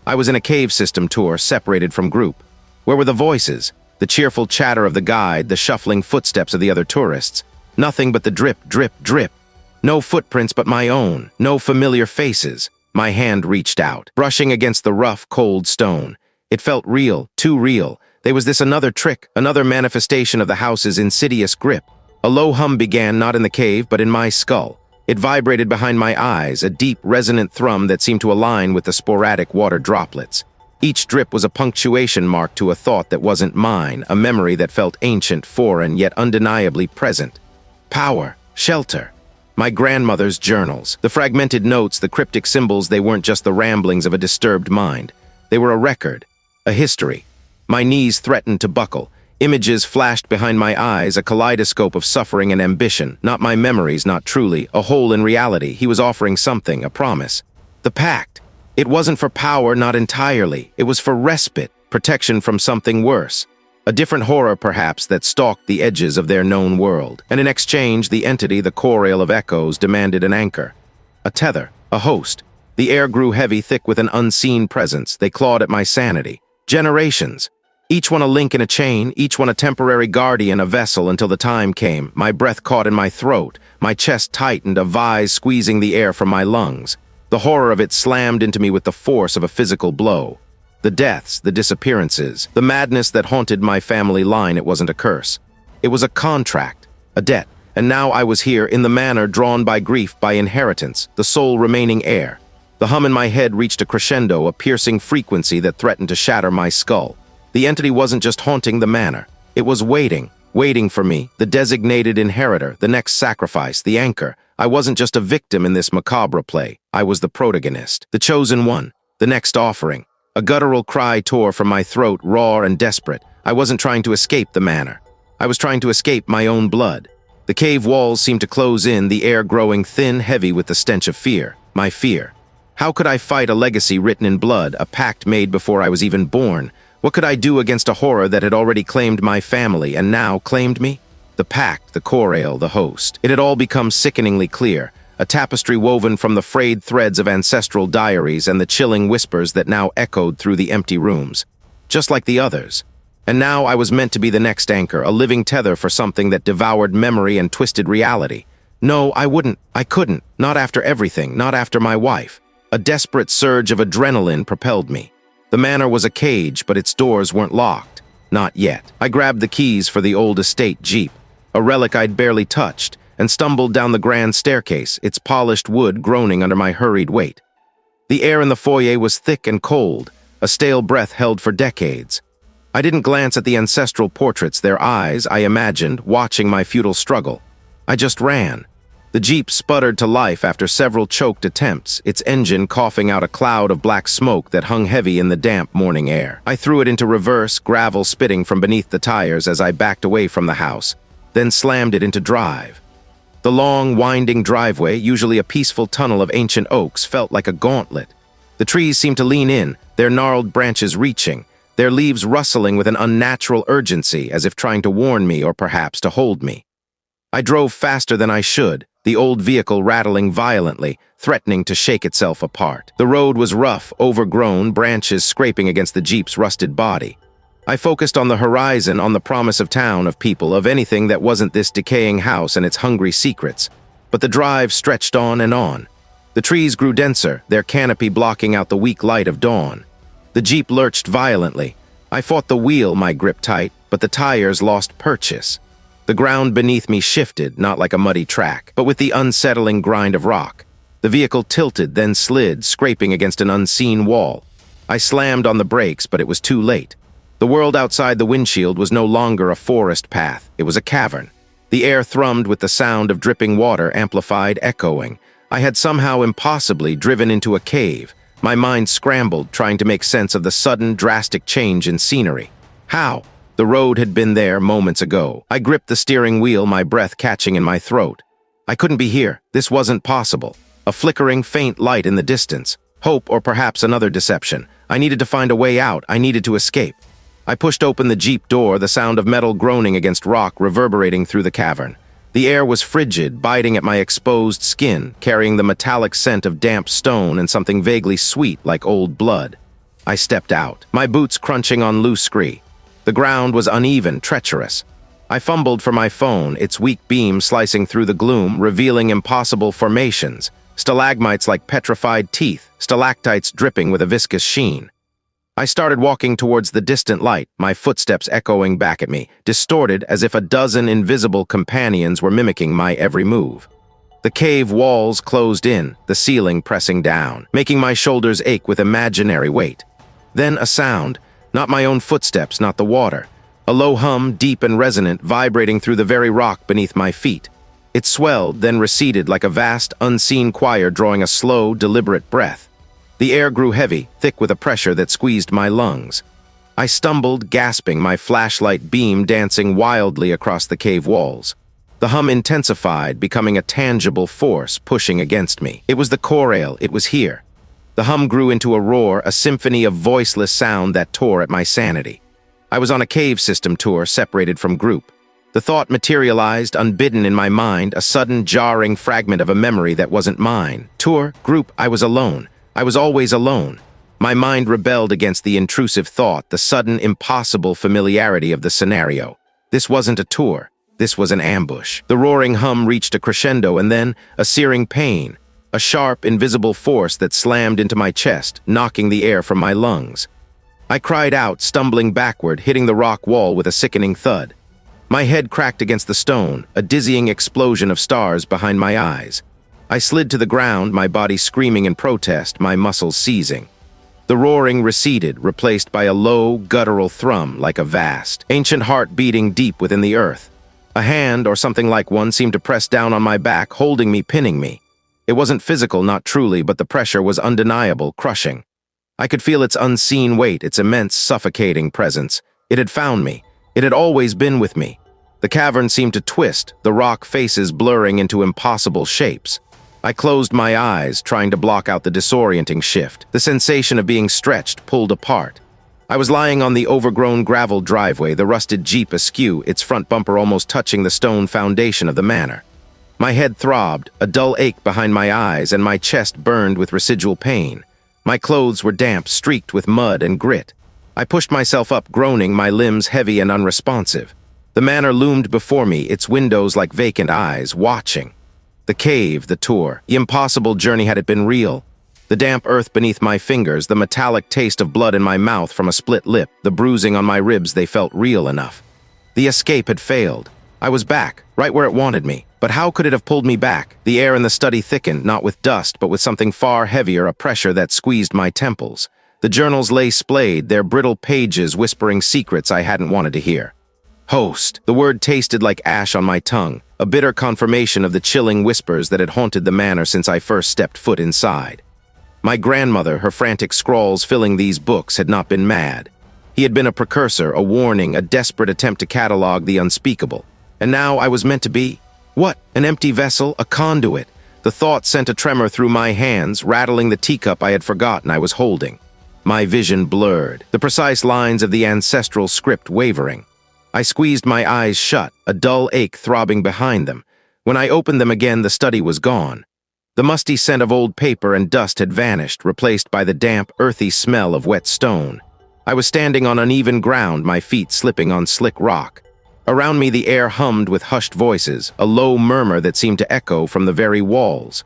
I was in a cave system tour, separated from group. Where were the voices? The cheerful chatter of the guide, the shuffling footsteps of the other tourists. Nothing but the drip, drip, drip. No footprints but my own, no familiar faces. My hand reached out, brushing against the rough, cold stone. It felt real, too real. There was this another trick, another manifestation of the house's insidious grip. A low hum began not in the cave, but in my skull. It vibrated behind my eyes, a deep, resonant thrum that seemed to align with the sporadic water droplets. Each drip was a punctuation mark to a thought that wasn't mine, a memory that felt ancient, foreign, yet undeniably present. Power, shelter. My grandmother's journals. The fragmented notes, the cryptic symbols, they weren't just the ramblings of a disturbed mind. They were a record, a history. My knees threatened to buckle. Images flashed behind my eyes, a kaleidoscope of suffering and ambition. Not my memories, not truly. A hole in reality. He was offering something, a promise. The pact. It wasn't for power, not entirely. It was for respite, protection from something worse. A different horror, perhaps, that stalked the edges of their known world. And in exchange, the entity, the chorale of echoes, demanded an anchor. A tether, a host. The air grew heavy, thick with an unseen presence. They clawed at my sanity. Generations. Each one a link in a chain, each one a temporary guardian, a vessel, until the time came. My breath caught in my throat. My chest tightened, a vise squeezing the air from my lungs. The horror of it slammed into me with the force of a physical blow. The deaths, the disappearances, the madness that haunted my family line, it wasn't a curse. It was a contract, a debt, and now I was here in the manor, drawn by grief, by inheritance, the sole remaining heir. The hum in my head reached a crescendo, a piercing frequency that threatened to shatter my skull. The entity wasn't just haunting the manor. It was waiting for me, the designated inheritor, the next sacrifice, the anchor. I wasn't just a victim in this macabre play. I was the protagonist, the chosen one, the next offering. A guttural cry tore from my throat, raw and desperate. I wasn't trying to escape the manor. I was trying to escape my own blood. The cave walls seemed to close in, the air growing thin, heavy with the stench of fear. My fear. How could I fight a legacy written in blood, a pact made before I was even born? What could I do against a horror that had already claimed my family and now claimed me? The pact, the chorale, the host. It had all become sickeningly clear, a tapestry woven from the frayed threads of ancestral diaries and the chilling whispers that now echoed through the empty rooms. Just like the others. And now I was meant to be the next anchor, a living tether for something that devoured memory and twisted reality. No, I wouldn't. I couldn't. Not after everything. Not after my wife. A desperate surge of adrenaline propelled me. The manor was a cage, but its doors weren't locked. Not yet. I grabbed the keys for the old estate jeep, a relic I'd barely touched, and stumbled down the grand staircase, its polished wood groaning under my hurried weight. The air in the foyer was thick and cold, a stale breath held for decades. I didn't glance at the ancestral portraits, their eyes, I imagined, watching my futile struggle. I just ran. The Jeep sputtered to life after several choked attempts, its engine coughing out a cloud of black smoke that hung heavy in the damp morning air. I threw it into reverse, gravel spitting from beneath the tires as I backed away from the house, then slammed it into drive. The long, winding driveway, usually a peaceful tunnel of ancient oaks, felt like a gauntlet. The trees seemed to lean in, their gnarled branches reaching, their leaves rustling with an unnatural urgency, as if trying to warn me or perhaps to hold me. I drove faster than I should, the old vehicle rattling violently, threatening to shake itself apart. The road was rough, overgrown, branches scraping against the Jeep's rusted body. I focused on the horizon, on the promise of town, of people, of anything that wasn't this decaying house and its hungry secrets. But the drive stretched on and on. The trees grew denser, their canopy blocking out the weak light of dawn. The Jeep lurched violently. I fought the wheel, my grip tight, but the tires lost purchase. The ground beneath me shifted, not like a muddy track, but with the unsettling grind of rock. The vehicle tilted, then slid, scraping against an unseen wall. I slammed on the brakes, but it was too late. The world outside the windshield was no longer a forest path. It was a cavern. The air thrummed with the sound of dripping water, amplified, echoing. I had somehow impossibly driven into a cave. My mind scrambled, trying to make sense of the sudden, drastic change in scenery. How? The road had been there moments ago. I gripped the steering wheel, my breath catching in my throat. I couldn't be here. This wasn't possible. A flickering, faint light in the distance. Hope, or perhaps another deception. I needed to find a way out. I needed to escape. I pushed open the Jeep door, the sound of metal groaning against rock reverberating through the cavern. The air was frigid, biting at my exposed skin, carrying the metallic scent of damp stone and something vaguely sweet like old blood. I stepped out, my boots crunching on loose scree. The ground was uneven, treacherous. I fumbled for my phone, its weak beam slicing through the gloom, revealing impossible formations, stalagmites like petrified teeth, stalactites dripping with a viscous sheen. I started walking towards the distant light, my footsteps echoing back at me, distorted as if a dozen invisible companions were mimicking my every move. The cave walls closed in, the ceiling pressing down, making my shoulders ache with imaginary weight. Then a sound. Not my own footsteps, not the water. A low hum, deep and resonant, vibrating through the very rock beneath my feet. It swelled, then receded like a vast, unseen choir drawing a slow, deliberate breath. The air grew heavy, thick with a pressure that squeezed my lungs. I stumbled, gasping, my flashlight beam dancing wildly across the cave walls. The hum intensified, becoming a tangible force pushing against me. It was the chorale, it was here. The hum grew into a roar, a symphony of voiceless sound that tore at my sanity. I was on a cave system tour, separated from group. The thought materialized, unbidden in my mind, a sudden jarring fragment of a memory that wasn't mine. Tour, group, I was alone. I was always alone. My mind rebelled against the intrusive thought, the sudden, impossible familiarity of the scenario. This wasn't a tour. This was an ambush. The roaring hum reached a crescendo, and then a searing pain. A sharp, invisible force that slammed into my chest, knocking the air from my lungs. I cried out, stumbling backward, hitting the rock wall with a sickening thud. My head cracked against the stone, a dizzying explosion of stars behind my eyes. I slid to the ground, my body screaming in protest, my muscles seizing. The roaring receded, replaced by a low, guttural thrum like a vast, ancient heart beating deep within the earth. A hand, or something like one, seemed to press down on my back, holding me, pinning me. It wasn't physical, not truly, but the pressure was undeniable, crushing. I could feel its unseen weight, its immense, suffocating presence. It had found me. It had always been with me. The cavern seemed to twist, the rock faces blurring into impossible shapes. I closed my eyes, trying to block out the disorienting shift, the sensation of being stretched, pulled apart. I was lying on the overgrown gravel driveway, the rusted Jeep askew, its front bumper almost touching the stone foundation of the manor. My head throbbed, a dull ache behind my eyes, and my chest burned with residual pain. My clothes were damp, streaked with mud and grit. I pushed myself up, groaning, my limbs heavy and unresponsive. The manor loomed before me, its windows like vacant eyes, watching. The cave, the tour, the impossible journey, had it been real. The damp earth beneath my fingers, the metallic taste of blood in my mouth from a split lip, the bruising on my ribs, they felt real enough. The escape had failed. I was back, right where it wanted me. But how could it have pulled me back? The air in the study thickened, not with dust, but with something far heavier, a pressure that squeezed my temples. The journals lay splayed, their brittle pages whispering secrets I hadn't wanted to hear. Host. The word tasted like ash on my tongue, a bitter confirmation of the chilling whispers that had haunted the manor since I first stepped foot inside. My grandmother, her frantic scrawls filling these books, had not been mad. He had been a precursor, a warning, a desperate attempt to catalog the unspeakable. And now I was meant to be? What? An empty vessel? A conduit? The thought sent a tremor through my hands, rattling the teacup I had forgotten I was holding. My vision blurred, the precise lines of the ancestral script wavering. I squeezed my eyes shut, a dull ache throbbing behind them. When I opened them again, the study was gone. The musty scent of old paper and dust had vanished, replaced by the damp, earthy smell of wet stone. I was standing on uneven ground, my feet slipping on slick rock. Around me the air hummed with hushed voices, a low murmur that seemed to echo from the very walls.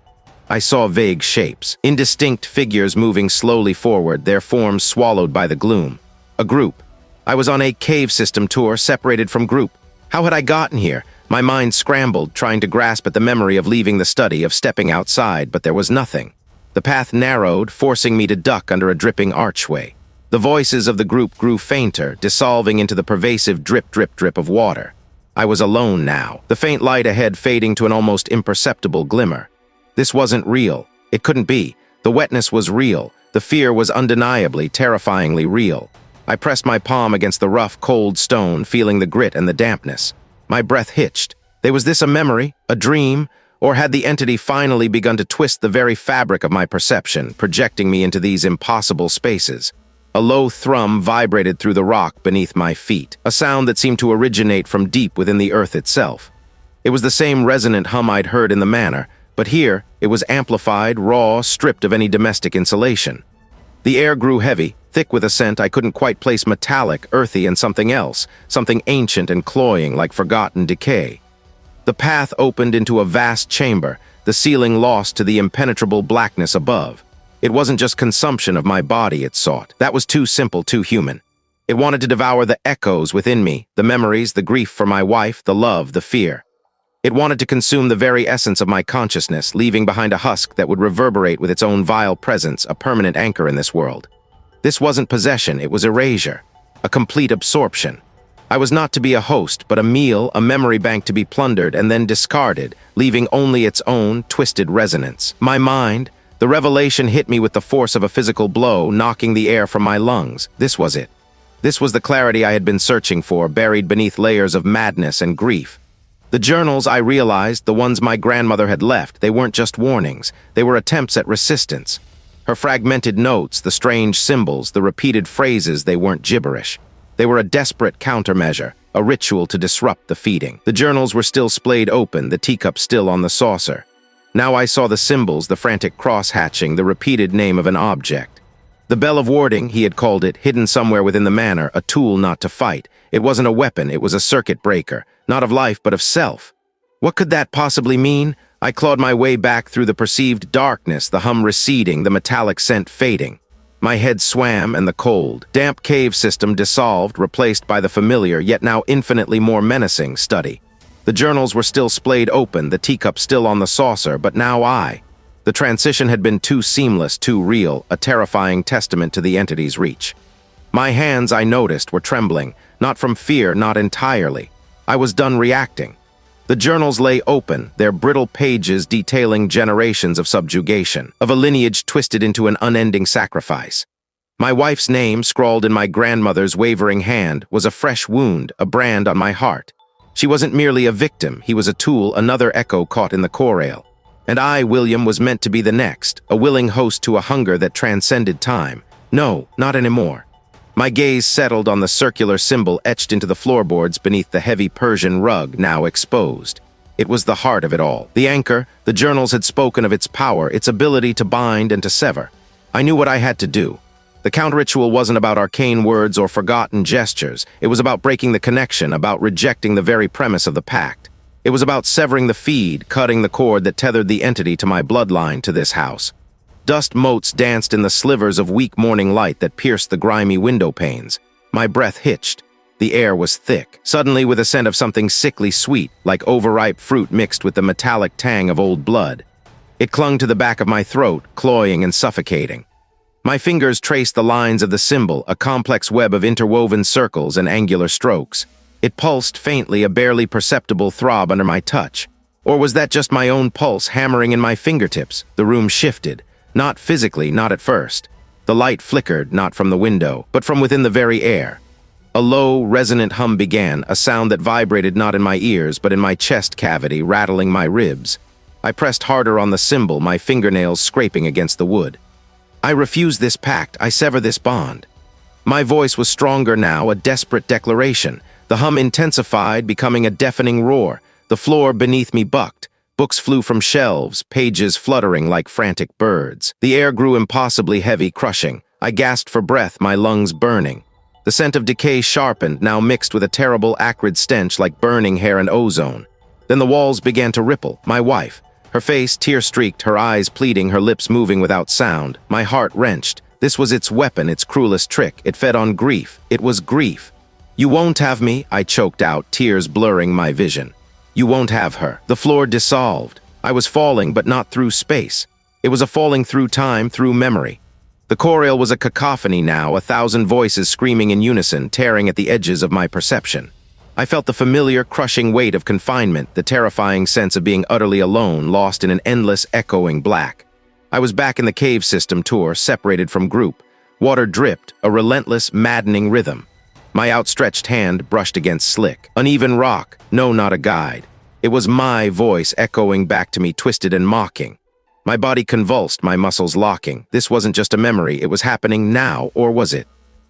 I saw vague shapes, indistinct figures moving slowly forward, their forms swallowed by the gloom. A group. I was on a cave system tour, separated from group. How had I gotten here? My mind scrambled, trying to grasp at the memory of leaving the study, of stepping outside, but there was nothing. The path narrowed, forcing me to duck under a dripping archway. The voices of the group grew fainter, dissolving into the pervasive drip, drip, drip of water. I was alone now, the faint light ahead fading to an almost imperceptible glimmer. This wasn't real. It couldn't be. The wetness was real. The fear was undeniably, terrifyingly real. I pressed my palm against the rough, cold stone, feeling the grit and the dampness. My breath hitched. Was this a memory, a dream, or had the entity finally begun to twist the very fabric of my perception, projecting me into these impossible spaces? A low thrum vibrated through the rock beneath my feet, a sound that seemed to originate from deep within the earth itself. It was the same resonant hum I'd heard in the manor, but here it was amplified, raw, stripped of any domestic insulation. The air grew heavy, thick with a scent I couldn't quite place, metallic, earthy, and something else, something ancient and cloying like forgotten decay. The path opened into a vast chamber, the ceiling lost to the impenetrable blackness above. It wasn't just consumption of my body it sought. That was too simple, too human. It wanted to devour the echoes within me, the memories, the grief for my wife, the love, the fear. It wanted to consume the very essence of my consciousness, leaving behind a husk that would reverberate with its own vile presence, a permanent anchor in this world. This wasn't possession, it was erasure, a complete absorption. I was not to be a host, but a meal, a memory bank to be plundered and then discarded, leaving only its own twisted resonance. My mind, the revelation hit me with the force of a physical blow, knocking the air from my lungs. This was it. This was the clarity I had been searching for, buried beneath layers of madness and grief. The journals, I realized, the ones my grandmother had left, they weren't just warnings. They were attempts at resistance. Her fragmented notes, the strange symbols, the repeated phrases, they weren't gibberish. They were a desperate countermeasure, a ritual to disrupt the feeding. The journals were still splayed open, the teacup still on the saucer. Now I saw the symbols, the frantic cross-hatching, the repeated name of an object. The bell of warding, he had called it, hidden somewhere within the manor, a tool not to fight. It wasn't a weapon, it was a circuit breaker, not of life but of self. What could that possibly mean? I clawed my way back through the perceived darkness, the hum receding, the metallic scent fading. My head swam and the cold, damp cave system dissolved, replaced by the familiar, yet now infinitely more menacing study. The journals were still splayed open, the teacup still on the saucer, but now I. The transition had been too seamless, too real, a terrifying testament to the entity's reach. My hands, I noticed, were trembling, not from fear, not entirely. I was done reacting. The journals lay open, their brittle pages detailing generations of subjugation, of a lineage twisted into an unending sacrifice. My wife's name, scrawled in my grandmother's wavering hand, was a fresh wound, a brand on my heart. She wasn't merely a victim, he was a tool, another echo caught in the chorale. And I, William, was meant to be the next, a willing host to a hunger that transcended time. No, not anymore. My gaze settled on the circular symbol etched into the floorboards beneath the heavy Persian rug, now exposed. It was the heart of it all. The anchor, the journals had spoken of its power, its ability to bind and to sever. I knew what I had to do. The counter-ritual wasn't about arcane words or forgotten gestures. It was about breaking the connection, about rejecting the very premise of the pact. It was about severing the feed, cutting the cord that tethered the entity to my bloodline, to this house. Dust motes danced in the slivers of weak morning light that pierced the grimy window panes. My breath hitched. The air was thick, suddenly with a scent of something sickly sweet, like overripe fruit mixed with the metallic tang of old blood. It clung to the back of my throat, cloying and suffocating. My fingers traced the lines of the symbol, a complex web of interwoven circles and angular strokes. It pulsed faintly, a barely perceptible throb under my touch. Or was that just my own pulse hammering in my fingertips? The room shifted. Not physically, not at first. The light flickered, not from the window, but from within the very air. A low, resonant hum began, a sound that vibrated not in my ears, but in my chest cavity, rattling my ribs. I pressed harder on the symbol, my fingernails scraping against the wood. I refuse this pact, I sever this bond. My voice was stronger now, a desperate declaration. The hum intensified, becoming a deafening roar. The floor beneath me bucked. Books flew from shelves, pages fluttering like frantic birds. The air grew impossibly heavy, crushing. I gasped for breath, my lungs burning. The scent of decay sharpened, now mixed with a terrible acrid stench like burning hair and ozone. Then the walls began to ripple. My wife. Her face tear-streaked, her eyes pleading, her lips moving without sound. My heart wrenched. This was its weapon, its cruelest trick. It fed on grief. It was grief. "You won't have me," I choked out, tears blurring my vision. "You won't have her." The floor dissolved. I was falling, but not through space. It was a falling through time, through memory. The chorale was a cacophony now, 1,000 voices screaming in unison, tearing at the edges of my perception. I felt the familiar, crushing weight of confinement, the terrifying sense of being utterly alone, lost in an endless, echoing black. I was back in the cave system tour, separated from group. Water dripped, a relentless, maddening rhythm. My outstretched hand brushed against slick, uneven rock, no, not a guide. It was my voice echoing back to me, twisted and mocking. My body convulsed, my muscles locking. This wasn't just a memory, it was happening now, or was it?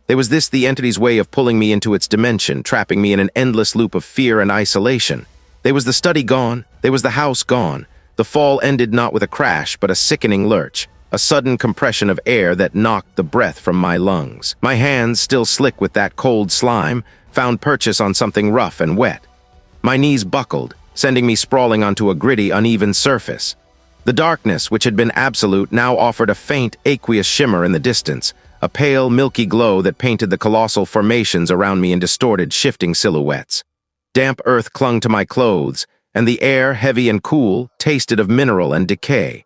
Was this the entity's way of pulling me into its dimension, trapping me in an endless loop of fear and isolation? There was the study gone, there was the house gone. The fall ended not with a crash, but a sickening lurch. A sudden compression of air that knocked the breath from my lungs. My hands, still slick with that cold slime, found purchase on something rough and wet. My knees buckled, sending me sprawling onto a gritty, uneven surface. The darkness, which had been absolute, now offered a faint, aqueous shimmer in the distance, a pale, milky glow that painted the colossal formations around me in distorted, shifting silhouettes. Damp earth clung to my clothes, and the air, heavy and cool, tasted of mineral and decay.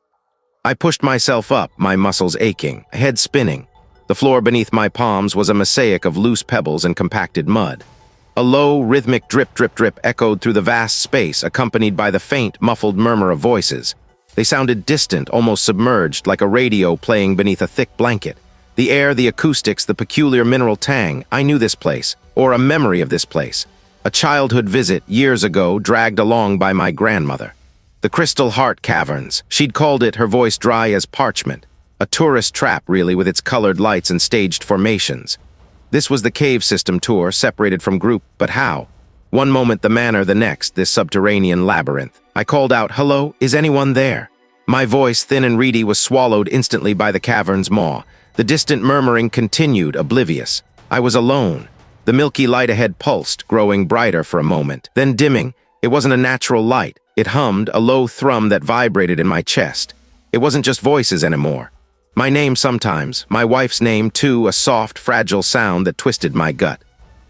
I pushed myself up, my muscles aching, head spinning. The floor beneath my palms was a mosaic of loose pebbles and compacted mud. A low, rhythmic drip, drip, drip echoed through the vast space, accompanied by the faint, muffled murmur of voices. They sounded distant, almost submerged, like a radio playing beneath a thick blanket. The air, the acoustics, the peculiar mineral tang. I knew this place, or a memory of this place. A childhood visit, years ago, dragged along by my grandmother. The Crystal Heart Caverns. She'd called it, her voice dry as parchment. A tourist trap, really, with its colored lights and staged formations. This was the cave system tour, separated from group, but how? One moment the manor, the next, this subterranean labyrinth. I called out, "Hello, is anyone there?" My voice, thin and reedy, was swallowed instantly by the cavern's maw. The distant murmuring continued, oblivious. I was alone. The milky light ahead pulsed, growing brighter for a moment, then dimming. It wasn't a natural light. It hummed, a low thrum that vibrated in my chest. It wasn't just voices anymore. My name sometimes, my wife's name too, a soft, fragile sound that twisted my gut.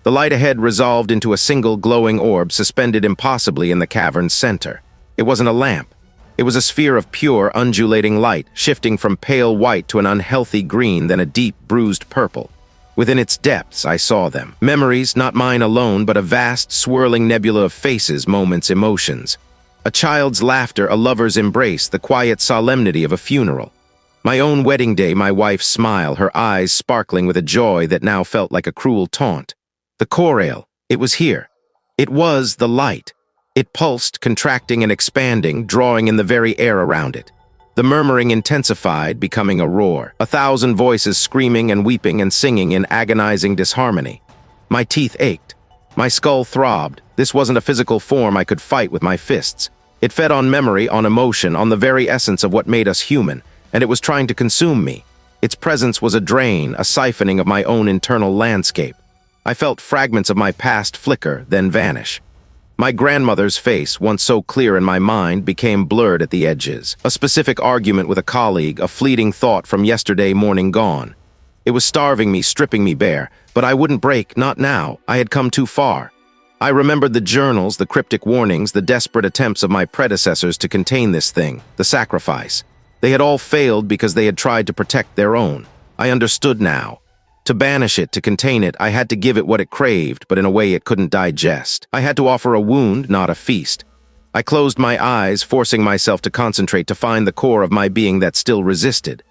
The light ahead resolved into a single glowing orb suspended impossibly in the cavern's center. It wasn't a lamp. It was a sphere of pure, undulating light, shifting from pale white to an unhealthy green, then a deep, bruised purple. Within its depths, I saw them. Memories, not mine alone, but a vast, swirling nebula of faces, moments, emotions. A child's laughter, a lover's embrace, the quiet solemnity of a funeral. My own wedding day, my wife's smile, her eyes sparkling with a joy that now felt like a cruel taunt. The chorale, it was here. It was the light. It pulsed, contracting and expanding, drawing in the very air around it. The murmuring intensified, becoming a roar. 1,000 voices screaming and weeping and singing in agonizing disharmony. My teeth ached. My skull throbbed. This wasn't a physical form I could fight with my fists. It fed on memory, on emotion, on the very essence of what made us human, and it was trying to consume me. Its presence was a drain, a siphoning of my own internal landscape. I felt fragments of my past flicker, then vanish. My grandmother's face, once so clear in my mind, became blurred at the edges. A specific argument with a colleague, a fleeting thought from yesterday morning gone. It was starving me, stripping me bare, but I wouldn't break, not now. I had come too far. I remembered the journals, the cryptic warnings, the desperate attempts of my predecessors to contain this thing, the sacrifice. They had all failed because they had tried to protect their own. I understood now. To banish it, to contain it, I had to give it what it craved, but in a way it couldn't digest. I had to offer a wound, not a feast. I closed my eyes, forcing myself to concentrate to find the core of my being that still resisted.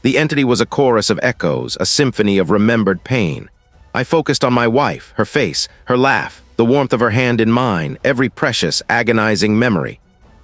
The entity was a chorus of echoes, a symphony of remembered pain. I focused on my wife, her face, her laugh, the warmth of her hand in mine, every precious, agonizing memory.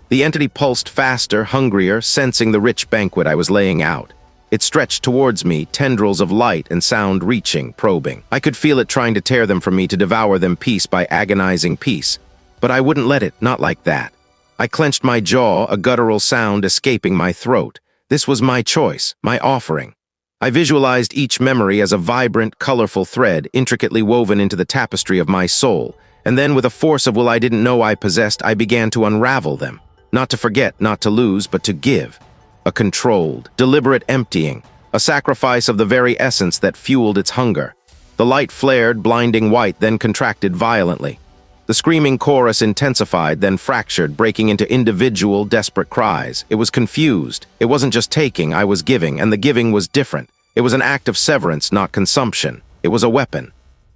The entity pulsed faster, hungrier, sensing the rich banquet I was laying out. It stretched towards me, tendrils of light and sound reaching, probing. I could feel it trying to tear them from me, to devour them piece by agonizing piece. But I wouldn't let it, not like that. I clenched my jaw, a guttural sound escaping my throat. This was my choice, my offering. I visualized each memory as a vibrant, colorful thread intricately woven into the tapestry of my soul, and then with a force of will I didn't know I possessed, I began to unravel them. Not to forget, not to lose, but to give. A controlled, deliberate emptying, a sacrifice of the very essence that fueled its hunger. The light flared, blinding white, then contracted violently. The screaming chorus intensified, then fractured, breaking into individual, desperate cries. It was confused. It wasn't just taking, I was giving, and the giving was different. It was an act of severance, not consumption. It was a weapon.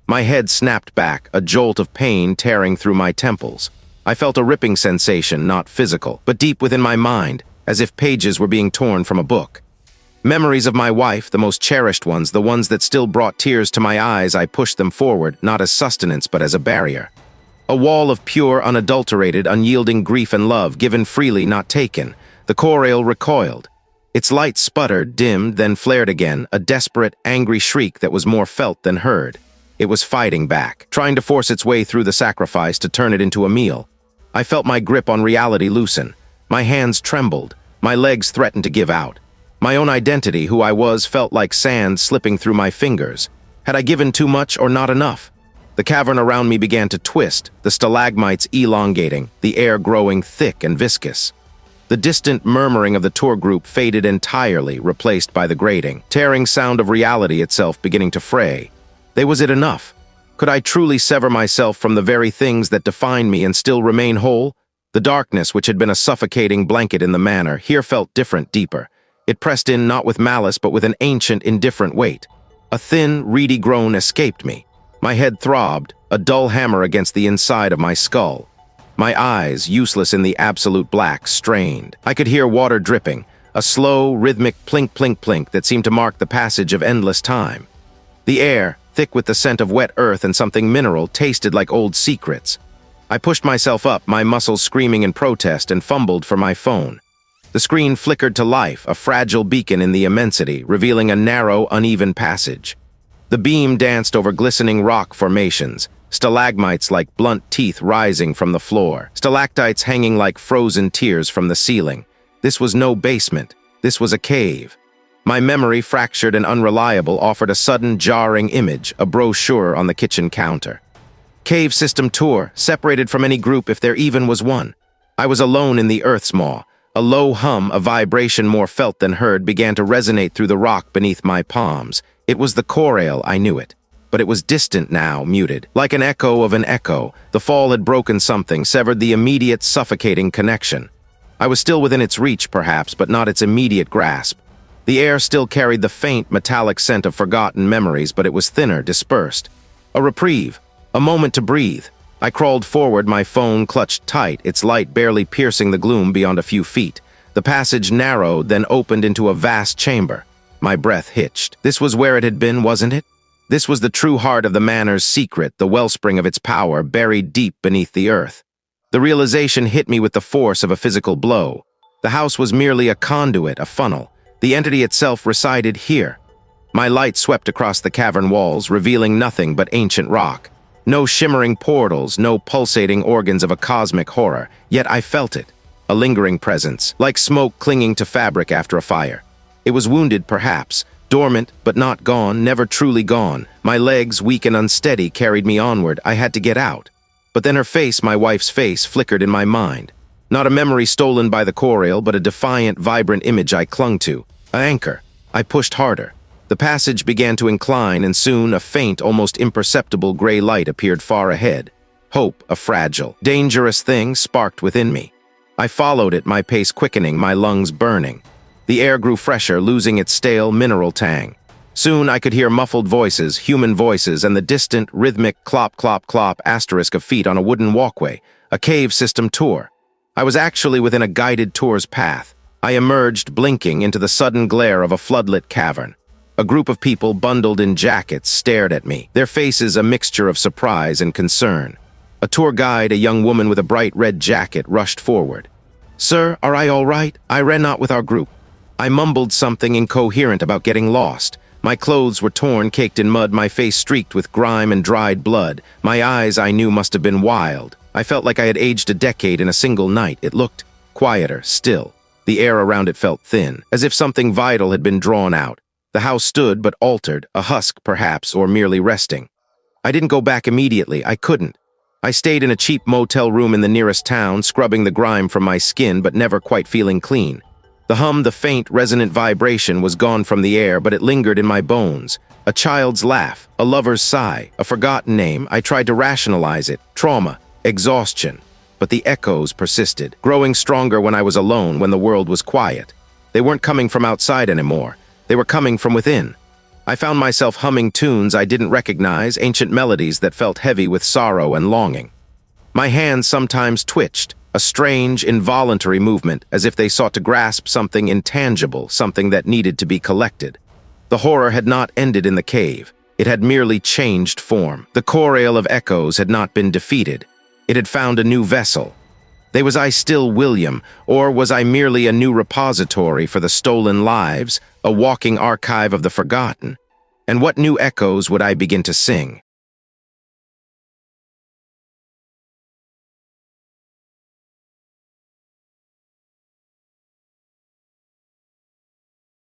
My head snapped back, a jolt of pain tearing through my temples. I felt a ripping sensation, not physical, but deep within my mind, as if pages were being torn from a book. Memories of my wife, the most cherished ones, the ones that still brought tears to my eyes, I pushed them forward, not as sustenance, but as a barrier. A wall of pure, unadulterated, unyielding grief and love, given freely, not taken. The corail recoiled. Its light sputtered, dimmed, then flared again, a desperate, angry shriek that was more felt than heard. It was fighting back, trying to force its way through the sacrifice to turn it into a meal. I felt my grip on reality loosen. My hands trembled. My legs threatened to give out. My own identity, who I was, felt like sand slipping through my fingers. Had I given too much or not enough? The cavern around me began to twist, the stalagmites elongating, the air growing thick and viscous. The distant murmuring of the tour group faded entirely, replaced by the grating, tearing sound of reality itself beginning to fray. Was it enough? Could I truly sever myself from the very things that define me and still remain whole? The darkness, which had been a suffocating blanket in the manor, here felt different, deeper. It pressed in not with malice, but with an ancient, indifferent weight. A thin, reedy groan escaped me. My head throbbed, a dull hammer against the inside of my skull. My eyes, useless in the absolute black, strained. I could hear water dripping, a slow, rhythmic plink, plink, plink that seemed to mark the passage of endless time. The air, thick with the scent of wet earth and something mineral, tasted like old secrets. I pushed myself up, my muscles screaming in protest, and fumbled for my phone. The screen flickered to life, a fragile beacon in the immensity, revealing a narrow, uneven passage. The beam danced over glistening rock formations, stalagmites like blunt teeth rising from the floor, stalactites hanging like frozen tears from the ceiling. This was no basement. This was a cave. My memory, fractured and unreliable, offered a sudden, jarring image, a brochure on the kitchen counter. Cave system tour, separated from any group if there even was one. I was alone in the earth's maw. A low hum, a vibration more felt than heard, began to resonate through the rock beneath my palms. It was the corail, I knew it. But it was distant now, muted. Like an echo of an echo, the fall had broken something, severed the immediate, suffocating connection. I was still within its reach, perhaps, but not its immediate grasp. The air still carried the faint, metallic scent of forgotten memories, but it was thinner, dispersed. A reprieve, a moment to breathe. I crawled forward, my phone clutched tight, its light barely piercing the gloom beyond a few feet. The passage narrowed, then opened into a vast chamber. My breath hitched. This was where it had been, wasn't it? This was the true heart of the manor's secret, the wellspring of its power, buried deep beneath the earth. The realization hit me with the force of a physical blow. The house was merely a conduit, a funnel. The entity itself resided here. My light swept across the cavern walls, revealing nothing but ancient rock. No shimmering portals, no pulsating organs of a cosmic horror. Yet I felt it, a lingering presence, like smoke clinging to fabric after a fire. It was wounded, perhaps, dormant, but not gone, never truly gone. My legs, weak and unsteady, carried me onward. I had to get out. But then her face, my wife's face, flickered in my mind. Not a memory stolen by the corail, but a defiant, vibrant image I clung to. An anchor. I pushed harder. The passage began to incline, and soon a faint, almost imperceptible gray light appeared far ahead. Hope, a fragile, dangerous thing, sparked within me. I followed it, my pace quickening, my lungs burning. The air grew fresher, losing its stale, mineral tang. Soon I could hear muffled voices, human voices, and the distant, rhythmic clop, clop, clop asterisk of feet on a wooden walkway, a cave system tour. I was actually within a guided tour's path. I emerged, blinking, into the sudden glare of a floodlit cavern. A group of people bundled in jackets stared at me, their faces a mixture of surprise and concern. A tour guide, a young woman with a bright red jacket, rushed forward. "Sir, are I all right? I ran out with our group." I mumbled something incoherent about getting lost. My clothes were torn, caked in mud, my face streaked with grime and dried blood. My eyes, I knew, must have been wild. I felt like I had aged a decade in a single night. It looked quieter, still. The air around it felt thin, as if something vital had been drawn out. The house stood, but altered, a husk, perhaps, or merely resting. I didn't go back immediately. I couldn't. I stayed in a cheap motel room in the nearest town, scrubbing the grime from my skin, but never quite feeling clean. The hum, the faint, resonant vibration was gone from the air, but it lingered in my bones. A child's laugh, a lover's sigh, a forgotten name. I tried to rationalize it. Trauma, exhaustion. But the echoes persisted, growing stronger when I was alone, when the world was quiet. They weren't coming from outside anymore. They were coming from within. I found myself humming tunes I didn't recognize, ancient melodies that felt heavy with sorrow and longing. My hands sometimes twitched, a strange, involuntary movement, as if they sought to grasp something intangible, something that needed to be collected. The horror had not ended in the cave. It had merely changed form. The chorale of echoes had not been defeated. It had found a new vessel. Was I still William, or was I merely a new repository for the stolen lives, a walking archive of the forgotten? And what new echoes would I begin to sing?